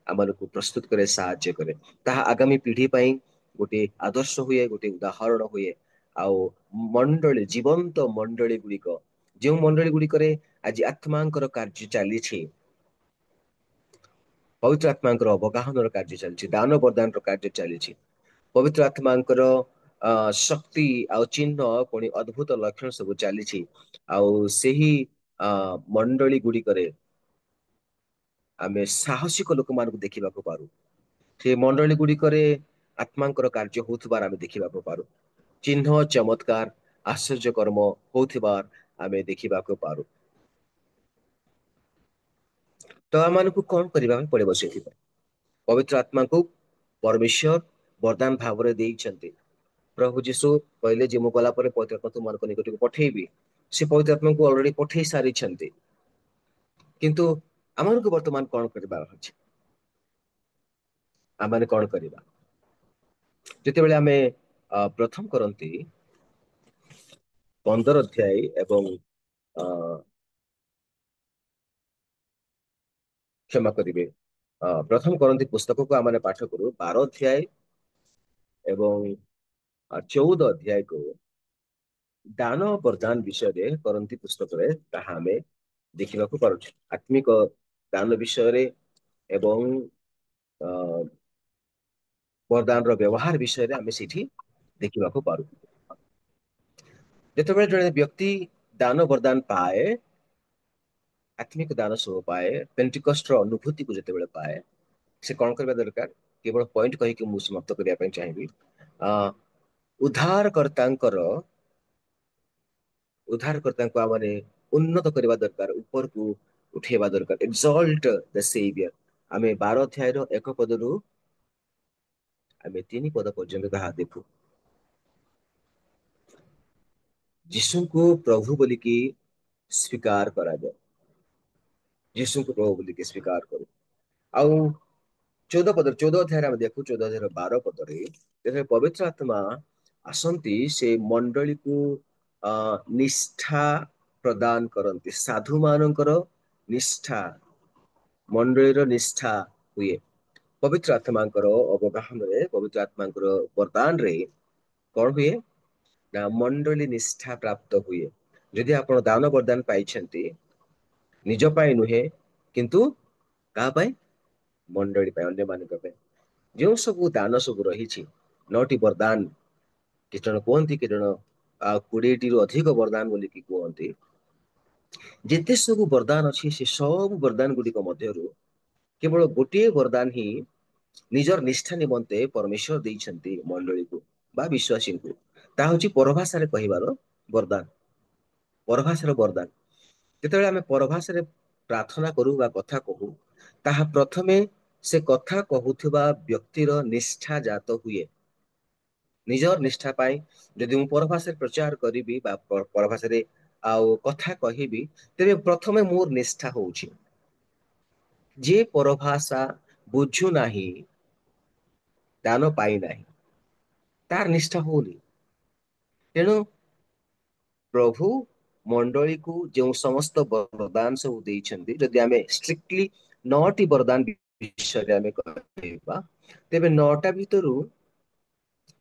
ଆମମାନଙ୍କୁ ପ୍ରସ୍ତୁତ କରେ, ସାହାଯ୍ୟ କରେ। ତାହା ଆଗାମୀ ପିଢି ପାଇଁ ଗୋଟେ ଆଦର୍ଶ ହୁଏ, ଗୋଟେ ଉଦାହରଣ ହୁଏ। ଆଉ ମଣ୍ଡଳୀ, ଜୀବନ୍ତ ମଣ୍ଡଳୀ ଗୁଡିକ, ଯେଉଁ ମଣ୍ଡଳୀ ଗୁଡିକରେ ଆଜି ଆତ୍ମାଙ୍କର କାର୍ଯ୍ୟ ଚାଲିଛି, ପବିତ୍ର ଆତ୍ମାଙ୍କର ଅବଗାହନର କାର୍ଯ୍ୟ ଚାଲିଛି, ଦାନ ପ୍ରଦାନର କାର୍ଯ୍ୟ ଚାଲିଛି, ପବିତ୍ର ଆତ୍ମାଙ୍କର ଶକ୍ତି ଆଉ ଚିହ୍ନ, ପୁଣି ଅଦ୍ଭୁତ ଲକ୍ଷଣ ସବୁ ଚାଲିଛି। ଆଉ ସେହି ଅ ମଣ୍ଡଳୀ ଗୁଡିକରେ ଆମେ ସାହସିକ ଲୋକମାନଙ୍କୁ ଦେଖିବାକୁ ପାରୁ। ସେ ମଣ୍ଡଳୀ ଗୁଡିକରେ ଆତ୍ମାଙ୍କର କାର୍ଯ୍ୟ ହଉଥିବାର ଆମେ ଦେଖିବାକୁ ପାରୁ। ଚିହ୍ନ, ଚମତ୍କାର, ଆଶ୍ଚର୍ଯ୍ୟ କର୍ମ ହଉଥିବାର ଆମେ ଦେଖିବାକୁ ପାରୁ। ତ ଆମମାନଙ୍କୁ କଣ କରିବା ପାଇଁ ପଡିବ? ସେଥିପାଇଁ ପବିତ୍ର ଆତ୍ମାକୁ ପରମେଶ୍ୱର ବରଦାନ ଭାବରେ ଦେଇଛନ୍ତି। ପ୍ରଭୁ ଯୀଶୁ କହିଲେ ଯେ ମୁଁ ଗଲା ପରେ ପବିତ୍ର ଆତ୍ମା ତୁମମାନଙ୍କ ନିକଟକୁ ପଠେଇବି। ସେ ପବିତ୍ର ଆତ୍ମାକୁ ଅଲରେଡି ପଠେଇ ସାରିଛନ୍ତି। କିନ୍ତୁ ଆମମାନଙ୍କୁ ବର୍ତ୍ତମାନ କଣ କରିବାର ଅଛି? ଆମମାନେ କଣ କରିବା? ଯେତେବେଳେ ଆମେ ପ୍ରଥମ କରନ୍ତି 15 ଅଧ୍ୟାୟ ଏବଂ ଅ କ୍ଷମା କରିବେ, ପ୍ରଥମ କରନ୍ତି ପୁସ୍ତକକୁ ଆମେ ପାଠ କରୁ 12 ଅଧ୍ୟାୟ ଏବଂ 14 ଅଧ୍ୟାୟକୁ ଦାନ ପ୍ରଦାନ ବିଷୟରେ କରନ୍ତି ପୁସ୍ତକରେ ତାହା ଆମେ ଦେଖିବାକୁ ପାରୁଛୁ। ଆତ୍ମିକ ଦାନ ବିଷୟରେ ଏବଂ ଅ ବରଦାନର ବ୍ୟବହାର ବିଷୟରେ ଆମେ ସେଠି ଦେଖିବାକୁ ପାରୁ। ଯେତେବେଳେ ଜଣେ ବ୍ୟକ୍ତି ଦାନ ବରଦାନ ପାଏ, ଆତ୍ମିକ ଦାନ ସବୁ ପାଏ, ପେଣ୍ଟିକଷ୍ଟର ଅନୁଭୂତିକୁ ଯେତେବେଳେ ପାଏ, ସେ କଣ କରିବା ଦରକାର? କେବଳ ପଏଣ୍ଟ କହିକି ମୁଁ ସମାପ୍ତ କରିବା ପାଇଁ ଚାହିଁବି। ଅ ଉଦ୍ଧାରକର୍ତ୍ତାଙ୍କର ଉଦ୍ଧାରକର୍ତ୍ତାଙ୍କୁ ଆମେ ଉନ୍ନତ କରିବା ଦରକାର, ଉପରକୁ ଉଠେଇବା ଦରକାର। ଏକ୍ସଲ୍ଟ ଦ ସେଭିୟର। ଆମେ 12 ଅଧ୍ୟାୟର 1 ପଦରୁ ଆମେ 3 ପଦ ପର୍ଯ୍ୟନ୍ତ ତାହା ଦେଖୁ। ଯୀଶୁଙ୍କୁ ପ୍ରଭୁ ବୋଲିକି ସ୍ୱୀକାର କରାଯାଏ। ଯୀଶୁଙ୍କୁ ପ୍ରଭୁ ବୋଲିକି ସ୍ୱୀକାର କରୁ। ଆଉ 14 ଅଧ୍ୟାୟରେ ଆମେ ଦେଖୁ, 14 ଅଧ୍ୟାୟର 12 ପଦରେ ଯେତେବେଳେ ପବିତ୍ର ଆତ୍ମା ଆସନ୍ତି, ସେ ମଣ୍ଡଳୀକୁ ନିଷ୍ଠା ପ୍ରଦାନ କରନ୍ତି। ସାଧୁ ମାନଙ୍କର ନିଷ୍ଠା, ମଣ୍ଡଳୀର ନିଷ୍ଠା ହୁଏ। ପବିତ୍ର ଆତ୍ମାଙ୍କର ଅବଗାହନରେ, ପବିତ୍ର ଆତ୍ମାଙ୍କର ବରଦାନରେ କଣ ହୁଏ ନା ମଣ୍ଡଳୀ ନିଷ୍ଠା ପ୍ରାପ୍ତ ହୁଏ। ଯଦି ଆପଣ ଦାନ ବରଦାନ ପାଇଛନ୍ତି, ନିଜ ପାଇଁ ନୁହେଁ, କିନ୍ତୁ କାହା ପାଇଁ? ମଣ୍ଡଳୀ ପାଇଁ, ଅନ୍ୟମାନଙ୍କ ପାଇଁ। ଯେଉଁ ସବୁ ଦାନ ସବୁ ରହିଛି, 9ଟି ବରଦାନ, କେତେ ଜଣ କୁହନ୍ତି, କେତେ ଜଣ 20ଟିରୁ ଅଧିକ ବରଦାନ ବୋଲିକି କୁହନ୍ତି। ଯେତେ ସବୁ ବରଦାନ ଅଛି, ସେ ସବୁ ବରଦାନ ଗୁଡିକ ମଧ୍ୟରୁ କେବଳ ଗୋଟିଏ ବରଦାନ ହିଁ ନିଜର ନିଷ୍ଠା ନିମନ୍ତେ ପରମେଶ୍ୱର ଦେଇଛନ୍ତି ମଣ୍ଡଳୀକୁ ବା ବିଶ୍ୱାସୀଙ୍କୁ। ତାହା ହଉଛି ପରଭାଷାରେ କହିବାର ବରଦାନ। ପରଭାଷାର ବରଦାନ। ଯେତେବେଳେ ଆମେ ପରଭାଷାରେ ପ୍ରାର୍ଥନା କରୁ ବା କଥା କହୁ, ତାହା ପ୍ରଥମେ ସେ କଥା କହୁଥିବା ବ୍ୟକ୍ତିର ନିଷ୍ଠା ଜାତ ହୁଏ। ନିଜର ନିଷ୍ଠା ପାଇଁ ଯଦି ମୁଁ ପରଭାଷାରେ ପ୍ରଚାର କରିବି ବା ପରଭାଷାରେ ଆଉ କଥା କହିବି, ତେବେ ପ୍ରଥମେ ମୋର ନିଷ୍ଠା ହଉଛି। ଯେ ପରଭାଷା ବୁଝୁ ନାହିଁ, ଦାନ ପାଇନାହିଁ, ତାର ନିଷ୍ଠା ହଉନି। ତେଣୁ ପ୍ରଭୁ ମଣ୍ଡଳୀକୁ ଯେଉଁ ସମସ୍ତ ବରଦାନ ସବୁ ଦେଇଛନ୍ତି, ଯଦି ଆମେ ଷ୍ଟ୍ରିକ୍ଟଲି 9ଟି ବରଦାନ ବିଷୟରେ ଆମେ କହିବା, ତେବେ 9ଟା ଭିତରୁ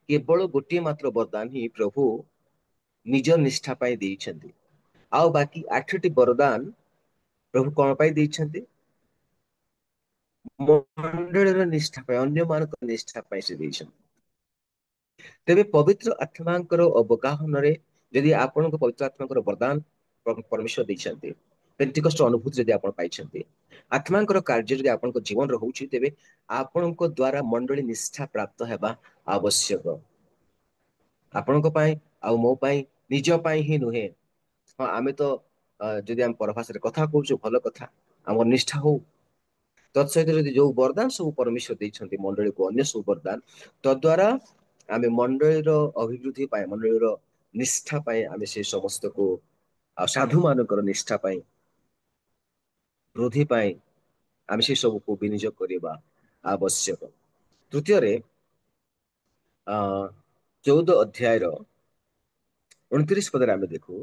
କେବଳ ଗୋଟିଏ ମାତ୍ର ବରଦାନ ହିଁ ପ୍ରଭୁ ନିଜ ନିଷ୍ଠା ପାଇଁ ଦେଇଛନ୍ତି। ଆଉ ବାକି 8ଟି ବରଦାନ ପ୍ରଭୁ କଣ ପାଇଁ ଦେଇଛନ୍ତି? ମଣ୍ଡଳୀର ନିଷ୍ଠା ପାଇଁ, ଅନ୍ୟମାନଙ୍କ ନିଷ୍ଠା ପାଇଁ ସେ ଦେଇଛନ୍ତି। ତେବେ ପବିତ୍ର ଆତ୍ମାଙ୍କର ଅବଗାହନରେ ଯଦି ଆପଣଙ୍କୁ ପବିତ୍ର ଆତ୍ମାଙ୍କର ବରଦାନ ପରମେଶ୍ୱର ଦେଇଛନ୍ତି, ପେଣ୍ଟିକଷ୍ଟ ଅନୁଭୂତି ଯଦି ଆପଣ ପାଇଛନ୍ତି, ଆତ୍ମାଙ୍କର କାର୍ଯ୍ୟ ଯଦି ଆପଣଙ୍କ ଜୀବନ ରହୁଛି, ତେବେ ଆପଣଙ୍କ ଦ୍ଵାରା ମଣ୍ଡଳୀ ନିଷ୍ଠା ପ୍ରାପ୍ତ ହେବା ଆବଶ୍ୟକ। ଆପଣଙ୍କ ପାଇଁ ଆଉ ମୋ ପାଇଁ, ନିଜ ପାଇଁ ହିଁ ନୁହେଁ। ହଁ, ଆମେ ତ ଯଦି ଆମେ ପରଭାଷାରେ କଥା କହୁଛୁ, ଭଲ କଥା, ଆମର ନିଷ୍ଠା ହଉ। ତତ୍ସହିତ ଯଦି ଯୋଉ ବରଦାନ ସବୁ ପରମେଶ୍ୱର ଦେଇଛନ୍ତି ମଣ୍ଡଳୀକୁ, ଅନ୍ୟ ସବୁ ବରଦାନ, ତଦ୍ୱାରା ଆମେ ମଣ୍ଡଳୀର ଅଭିବୃଦ୍ଧି ପାଇଁ, ମଣ୍ଡଳୀର ନିଷ୍ଠା ପାଇଁ, ଆମେ ସେ ସମସ୍ତକୁ, ଆଉ ସାଧୁ ମାନଙ୍କର ନିଷ୍ଠା ପାଇଁ, ବୃଦ୍ଧି ପାଇଁ, ଆମେ ସେ ସବୁକୁ ବିନିଯୋଗ କରିବା ଆବଶ୍ୟକ। ତୃତୀୟରେ 14 ଅଧ୍ୟାୟର 29 ପଦରେ ଆମେ ଦେଖୁ,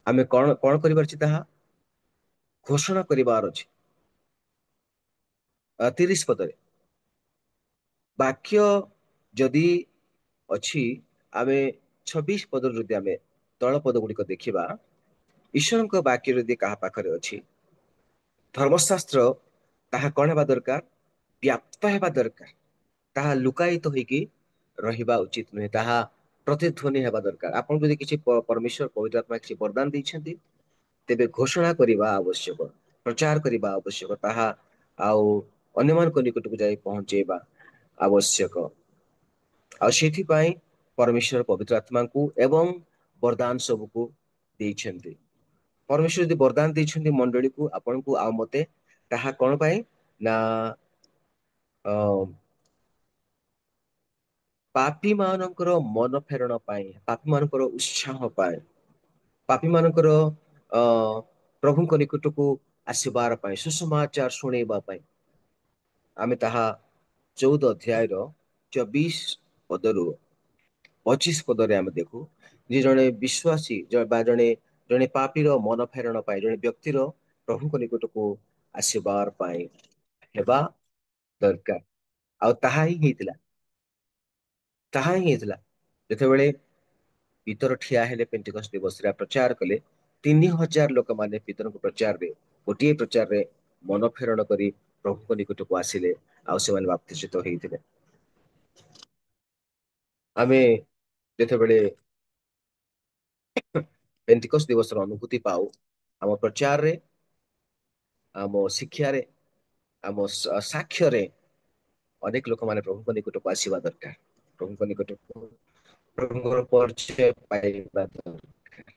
ଆମେ କଣ କଣ କରିବାର ଅଛି? ତାହା ଘୋଷଣା କରିବାର ଅଛି। 30 ପଦରେ ବାକ୍ୟ ଯଦି ଅଛି, ଆମେ 26 ପଦରୁ ଯଦି ଆମେ ତଳ ପଦ ଗୁଡିକ ଦେଖିବା, ଈଶ୍ୱରଙ୍କ ବାକ୍ୟ ଯଦି କାହା ପାଖରେ ଅଛି, ଧର୍ମଶାସ୍ତ୍ର ତାହା କଣ ହେବା ଦରକାର? ବ୍ୟାପ୍ତ ହେବା ଦରକାର। ତାହା ଲୁକାୟିତ ହେଇକି ରହିବା ଉଚିତ ନୁହେଁ, ତାହା ପ୍ରତିଧ୍ୱନି ହେବା ଦରକାର। ଆପଣ ଯଦି କିଛି ପରମେଶ୍ୱର ପବିତ୍ର ଆତ୍ମା କିଛି ବରଦାନ ଦେଇଛନ୍ତି, ତେବେ ଘୋଷଣା କରିବା ଆବଶ୍ୟକ, ପ୍ରଚାର କରିବା ଆବଶ୍ୟକ, ତାହା ଆଉ ଅନ୍ୟମାନଙ୍କ ନିକଟକୁ ଯାଇ ପହଞ୍ଚେଇବା ଆବଶ୍ୟକ। ଆଉ ସେଥିପାଇଁ ପରମେଶ୍ୱର ପବିତ୍ର ଆତ୍ମାଙ୍କୁ ଏବଂ ବରଦାନ ସବୁକୁ ଦେଇଛନ୍ତି। ପରମେଶ୍ୱର ଯଦି ବରଦାନ ଦେଇଛନ୍ତି ମଣ୍ଡଳୀକୁ, ଆପଣଙ୍କୁ ଆଉ ମତେ, ତାହା କଣ ପାଇଁ ନା ପାପୀ ମାନଙ୍କର ମନ ଫେରଣ ପାଇଁ, ପାପୀ ମାନଙ୍କର ଉତ୍ସାହ ପାଇଁ, ପାପୀ ମାନଙ୍କର ପ୍ରଭୁଙ୍କ ନିକଟକୁ ଆସିବାର ପାଇଁ, ସୁସମାଚାର ଶୁଣେଇବା ପାଇଁ। ଆମେ ତାହା 14 ଅଧ୍ୟାୟର 24 ପଦରୁ 25 ପଦରେ ଆମେ ଦେଖୁ ଯେ ଜଣେ ବିଶ୍ୱାସୀ ବା ଜଣେ ପାପୀର ମନ ଫେରଣ ପାଇଁ, ଜଣେ ବ୍ୟକ୍ତିର ପ୍ରଭୁଙ୍କ ନିକଟକୁ ଆସିବାର ପାଇଁ ହେବା ଦରକାର। ଆଉ ତାହା ହିଁ ହେଇଥିଲା, ତାହା ହିଁ ହେଇଥିଲା। ଯେତେବେଳେ ପିତର ଠିଆ ହେଲେ ପେଣ୍ଟିକଷ୍ଟ ଦିବସରେ ପ୍ରଚାର କଲେ, 3000 ଲୋକମାନେ ପିତରଙ୍କ ପ୍ରଚାରରେ, ଗୋଟିଏ ପ୍ରଚାରରେ ମନ ଫେରଣ କରି ପ୍ରଭୁଙ୍କ ନିକଟକୁ ଆସିଲେ, ଆଉ ସେମାନେ ବାପ୍ତିସ୍ମିତ ହେଇଥିଲେ। ଆମେ ଯେତେବେଳେ ପେଣ୍ଟିକସ୍ ଦିବସର ଅନୁଭୂତି ପାଉ ଆମ ପ୍ରଚାରରେ, ଆମ ଶିକ୍ଷାରେ, ଆମ ସାକ୍ଷ୍ୟରେ ଅନେକ ଲୋକମାନେ ପ୍ରଭୁଙ୍କ ନିକଟକୁ ଆସିବା ଦରକାର। ପ୍ରଭୁଙ୍କ ନିକଟକୁ ପ୍ରଭୁଙ୍କର ପରିଚୟ ପାଇବା ଦରକାର।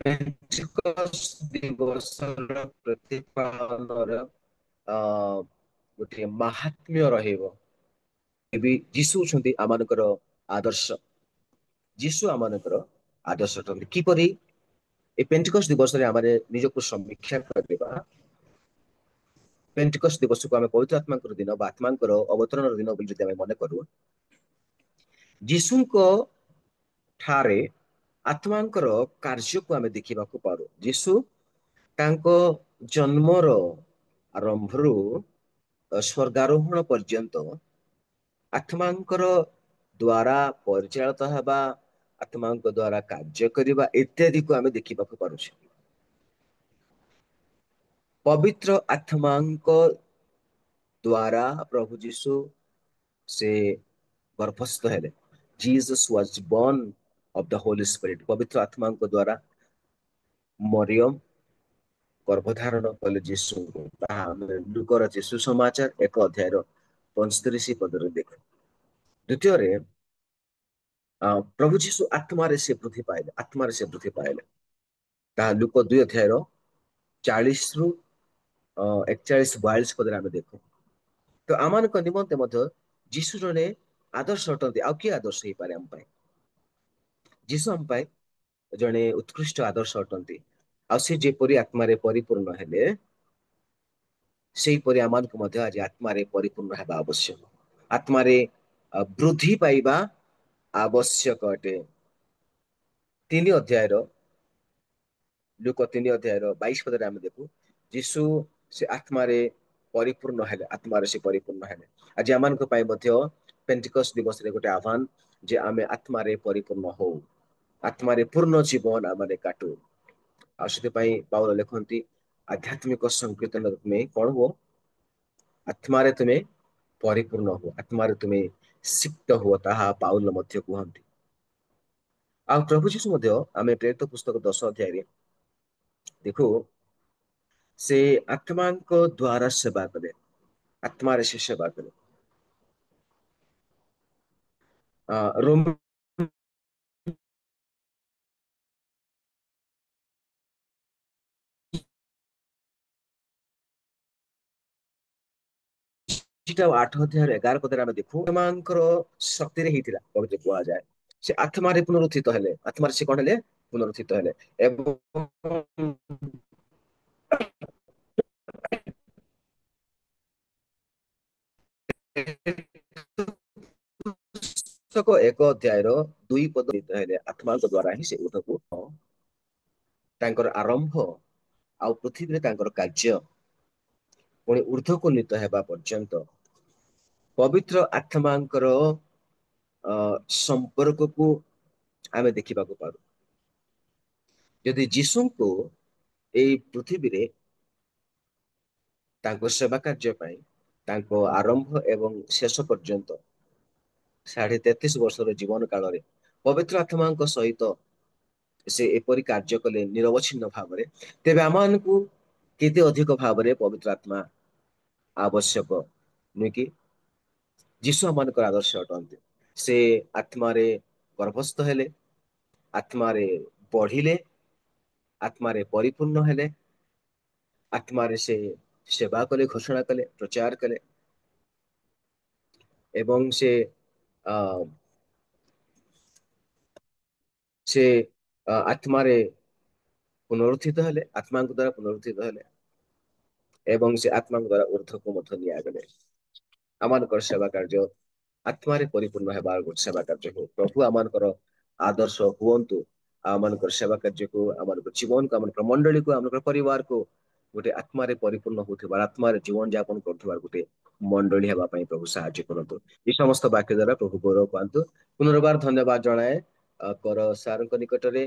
ପେଣ୍ଟିକସ୍ ଦିବସର ପ୍ରତିପାଳନର ଗୋଟିଏ ମାହାତ୍ମ୍ୟ ରହିବ। ଏବେ ଯୀଶୁ ହଉଛନ୍ତି ଆମମାନଙ୍କର ଆଦର୍ଶ। ଯୀଶୁ ଆମମାନଙ୍କର ଆଦର୍ଶ ଅଟନ୍ତି। କିପରି ଏ ପେଣ୍ଟିକସ୍ ଦିବସରେ ଆମେ ନିଜକୁ ସମୀକ୍ଷା କରିବା। ପେଣ୍ଟିକସ୍ ଦିବସକୁ ଆମେ ପବିତ୍ର ଆତ୍ମାଙ୍କର ଦିନ ବା ଆତ୍ମାଙ୍କର ଅବତରଣର ଦିନ ବୋଲି ଯଦି ଆମେ ମନେ କରୁ, ଯୀଶୁଙ୍କ ଠାରେ ଆତ୍ମାଙ୍କର କାର୍ଯ୍ୟକୁ ଆମେ ଦେଖିବାକୁ ପାରୁ। ଯୀଶୁ ତାଙ୍କ ଜନ୍ମର ଆରମ୍ଭରୁ ସ୍ୱର୍ଗାରୋହଣ ପର୍ଯ୍ୟନ୍ତ ଆତ୍ମାଙ୍କର ଦ୍ଵାରା ପରିଚାଳିତ ହେବା, ଆତ୍ମାଙ୍କ ଦ୍ଵାରା କାର୍ଯ୍ୟ କରିବା ଇତ୍ୟାଦିକୁ ଆମେ ଦେଖିବାକୁ ପାରୁଛେ। ପବିତ୍ର ଆତ୍ମାଙ୍କ ଦ୍ଵାରା ପ୍ରଭୁ ଯୀଶୁ ସେ ଗର୍ଭସ୍ଥ ହେଲେ। Jesus was born of the Holy Spirit। ପବିତ୍ର ଆତ୍ମାଙ୍କ ଦ୍ଵାରା ମରିୟମ ଗର୍ଭଧାରଣ କଲେ ଯୀଶୁଙ୍କୁ। ତାହା ଆମେ ଲୁକର ଯୀଶୁ ସମାଚାର 1 ଅଧ୍ୟାୟର 35 ପଦରେ ଦେଖୁ। ଦ୍ୱିତୀୟରେ ପ୍ରଭୁ ଯୀଶୁ ଆତ୍ମାରେ ସେ ବୃଦ୍ଧି ପାଇଲେ, ଆତ୍ମାରେ ସେ ବୃଦ୍ଧି ପାଇଲେ। ତାହା ଲୁକ 2 ଅଧ୍ୟାୟର 40ରୁ 41-42 ପଦରେ ଆମେ ଦେଖୁ। ତ ଆମମାନଙ୍କ ନିମନ୍ତେ ମଧ୍ୟ ଯୀଶୁ ଜଣେ ଆଦର୍ଶ ଅଟନ୍ତି। ଆଉ କିଏ ଆଦର୍ଶ ହେଇପାରେ ଆମ ପାଇଁ? ଯୀଶୁ ଆମ ପାଇଁ ଜଣେ ଉତ୍କୃଷ୍ଟ ଆଦର୍ଶ ଅଟନ୍ତି। ଆଉ ସେ ଯେପରି ଆତ୍ମାରେ ପରିପୂର୍ଣ୍ଣ ହେଲେ, ସେହିପରି ଆମମାନଙ୍କୁ ମଧ୍ୟ ଆଜି ଆତ୍ମାରେ ପରିପୂର୍ଣ୍ଣ ହେବା ଆବଶ୍ୟକ। ଆତ୍ମାରେ ବୃଦ୍ଧି ପାଇବା ଆବଶ୍ୟକ ଅଟେ। 3 ଅଧ୍ୟାୟର ଲୁକ 3 ଅଧ୍ୟାୟର 22 ପଦରେ ଆମେ ଦେଖୁ, ଯୀଶୁ ସେ ଆତ୍ମାରେ ପରିପୂର୍ଣ୍ଣ ହେଲେ, ଆତ୍ମାରେ ସେ ପରିପୂର୍ଣ୍ଣ ହେଲେ। ଆଜି ଆମମାନଙ୍କ ପାଇଁ ମଧ୍ୟ ପେଣ୍ଟିକସ୍ ଦିବସରେ ଗୋଟେ ଆହ୍ୱାନ ଯେ ଆମେ ଆତ୍ମାରେ ପରିପୂର୍ଣ୍ଣ ହଉ, ଆତ୍ମାରେ ପୂର୍ଣ୍ଣ ଜୀବନ ଆମେ କାଟୁ। ଆଉ ସେଥିପାଇଁ ପାଉଲ ଲେଖନ୍ତି, ଆଧ୍ୟାତ୍ମିକ ସଂକୀର୍ତ୍ତନ ତୁମେ କଣ ହୁଅ? ଆତ୍ମାରେ ତୁମେ ପରିପୂର୍ଣ୍ଣ ହୁଅ, ଆତ୍ମାରେ ତୁମେ ସିକ୍ତ ହୁଅ, ତାହା ପାଉଲ ମଧ୍ୟ କୁହନ୍ତି। ଆଉ ପ୍ରଭୁ ଯୀଶୁ ମଧ୍ୟ ଆମେ ପ୍ରେରିତ ପୁସ୍ତକ 10 ଅଧ୍ୟାୟରେ ଦେଖୁ, ସେ ଆତ୍ମାଙ୍କ ଦ୍ଵାରା ସେବା କଲେ, ଆତ୍ମାରେ ସେ ସେବା କଲେ। ରୋମ ସେଟା 8 ଅଧ୍ୟାୟର 11 ପଦରେ ଆମେ ଦେଖୁ, ସେମାନଙ୍କର ଶକ୍ତିରେ ହେଇଥିଲା ପବିତ୍ର କୁହାଯାଏ। ସେ ଆତ୍ମାରେ ପୁନରୁତ୍ଥିତ ହେଲେ, ଆତ୍ମାରେ ସେ କଣ ହେଲେ? ପୁନରୁତ୍ଥିତ ହେଲେ। ଏବଂ ପୁସ୍ତକ 1 ଅଧ୍ୟାୟର 2 ପଦ ହେଲେ ଆତ୍ମାଙ୍କ ଦ୍ଵାରା ହିଁ ସେ ଉଦ୍ଧକୁ ତାଙ୍କର ଆରମ୍ଭ ଆଉ ପୃଥିବୀରେ ତାଙ୍କର କାର୍ଯ୍ୟ ପୁଣି ଊର୍ଦ୍ଧ୍ୱକୁ ନୀତ ହେବା ପର୍ଯ୍ୟନ୍ତ ପବିତ୍ର ଆତ୍ମାଙ୍କର ସମ୍ପର୍କକୁ ଆମେ ଦେଖିବାକୁ ପାରୁ। ଯଦି ଯୀଶୁଙ୍କୁ ଏଇ ପୃଥିବୀରେ ତାଙ୍କ ସେବା କାର୍ଯ୍ୟ ପାଇଁ ତାଙ୍କ ଆରମ୍ଭ ଏବଂ ଶେଷ ପର୍ଯ୍ୟନ୍ତ 33.5 ବର୍ଷର ଜୀବନ କାଳରେ ପବିତ୍ର ଆତ୍ମାଙ୍କ ସହିତ ସେ ଏପରି କାର୍ଯ୍ୟ କଲେ ନିରବଚ୍ଛିନ୍ନ ଭାବରେ, ତେବେ ଆମମାନଙ୍କୁ କେତେ ଅଧିକ ଭାବରେ ପବିତ୍ର ଆତ୍ମା ଆବଶ୍ୟକ ନୁହେଁ କି? ଯୀଶୁ ଆମମାନଙ୍କର ଆଦର୍ଶ ଅଟନ୍ତି। ସେ ଆତ୍ମାରେ ଗର୍ଭସ୍ଥ ହେଲେ, ଆତ୍ମାରେ ବଢିଲେ, ଆତ୍ମାରେ ପରିପୂର୍ଣ୍ଣ ହେଲେ, ଆତ୍ମାରେ ସେ ସେବା କଲେ, ଘୋଷଣା କଲେ, ପ୍ରଚାର କଲେ ଏବଂ ଅ ସେ ଆତ୍ମାରେ ପୁନରୁତ୍ଥିତ ହେଲେ, ଆତ୍ମାଙ୍କ ଦ୍ଵାରା ପୁନରୁତ୍ଥିତ ହେଲେ ଏବଂ ସେ ଆତ୍ମାଙ୍କ ଦ୍ଵାରା ଊର୍ଦ୍ଧ୍ୱକୁ ମଧ୍ୟ ନିଆଗଲେ। ଆମମାନଙ୍କର ସେବା କାର୍ଯ୍ୟ ଆତ୍ମାରେ ପରିପୂର୍ଣ୍ଣ ହେବାର ଗୋଟେ ସେବା କାର୍ଯ୍ୟ ହଉ। ପ୍ରଭୁ ଆମମାନଙ୍କର ଆଦର୍ଶ ହୁଅନ୍ତୁ। ଆମମାନଙ୍କର ସେବା କାର୍ଯ୍ୟକୁ, ଆମମାନଙ୍କର ଜୀବନକୁ, ଆମମାନଙ୍କର ମଣ୍ଡଳୀକୁ, ଆମମାନଙ୍କର ପରିବାରକୁ ଗୋଟେ ଆତ୍ମାରେ ପରିପୂର୍ଣ୍ଣ ହଉଥିବା, ଆତ୍ମାରେ ଜୀବନ ଯାପନ କରୁଥିବା ଗୋଟେ ମଣ୍ଡଳୀ ହେବା ପାଇଁ ପ୍ରଭୁ ସାହାଯ୍ୟ କରନ୍ତୁ। ଏଇ ସମସ୍ତ ବାକ୍ୟ ଦ୍ଵାରା ପ୍ରଭୁ ଗୌରବ ପାଆନ୍ତୁ। ପୁନର୍ବାର ଧନ୍ୟବାଦ ଜଣାଏ କର ସାରଙ୍କ ନିକଟରେ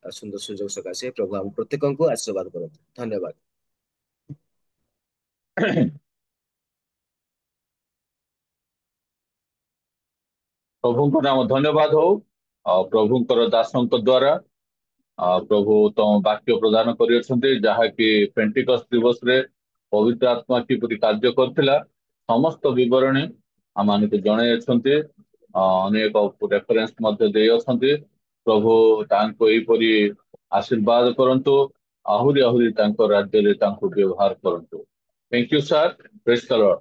ସୁନ୍ଦର ସୁଯୋଗ ସକାଶେ। ପ୍ରଭୁ ଆମ ପ୍ରତ୍ୟେକଙ୍କୁ ଆଶୀର୍ବାଦ କରନ୍ତୁ। ଧନ୍ୟବାଦ। ପ୍ରଭୁଙ୍କ ନାମ ଧନ୍ୟବାଦ ହଉ। ଆଉ ପ୍ରଭୁଙ୍କର ଦାସଙ୍କ ଦ୍ଵାରା ପ୍ରଭୁ ତମ ବାକ୍ୟ ପ୍ରଦାନ କରିଅଛନ୍ତି, ଯାହାକି ପେଣ୍ଟିକସ୍ ଦିବସରେ ପବିତ୍ର ଆତ୍ମା କିପରି କାର୍ଯ୍ୟ କରିଥିଲା ସମସ୍ତ ବିବରଣୀ ଆମମାନଙ୍କୁ ଜଣାଇଅଛନ୍ତି। ଅନେକ ରେଫରେନ୍ସ ମଧ୍ୟ ଦେଇ ଅଛନ୍ତି। ପ୍ରଭୁ ତାଙ୍କୁ ଏହିପରି ଆଶୀର୍ବାଦ କରନ୍ତୁ, ଆହୁରି ଆହୁରି ତାଙ୍କ ରାଜ୍ୟରେ ତାଙ୍କୁ ବ୍ୟବହାର କରନ୍ତୁ। ଥ୍ୟାଙ୍କ ୟୁ ସାର୍, ପ୍ରେଜ୍ ଦ ଲର୍ଡ।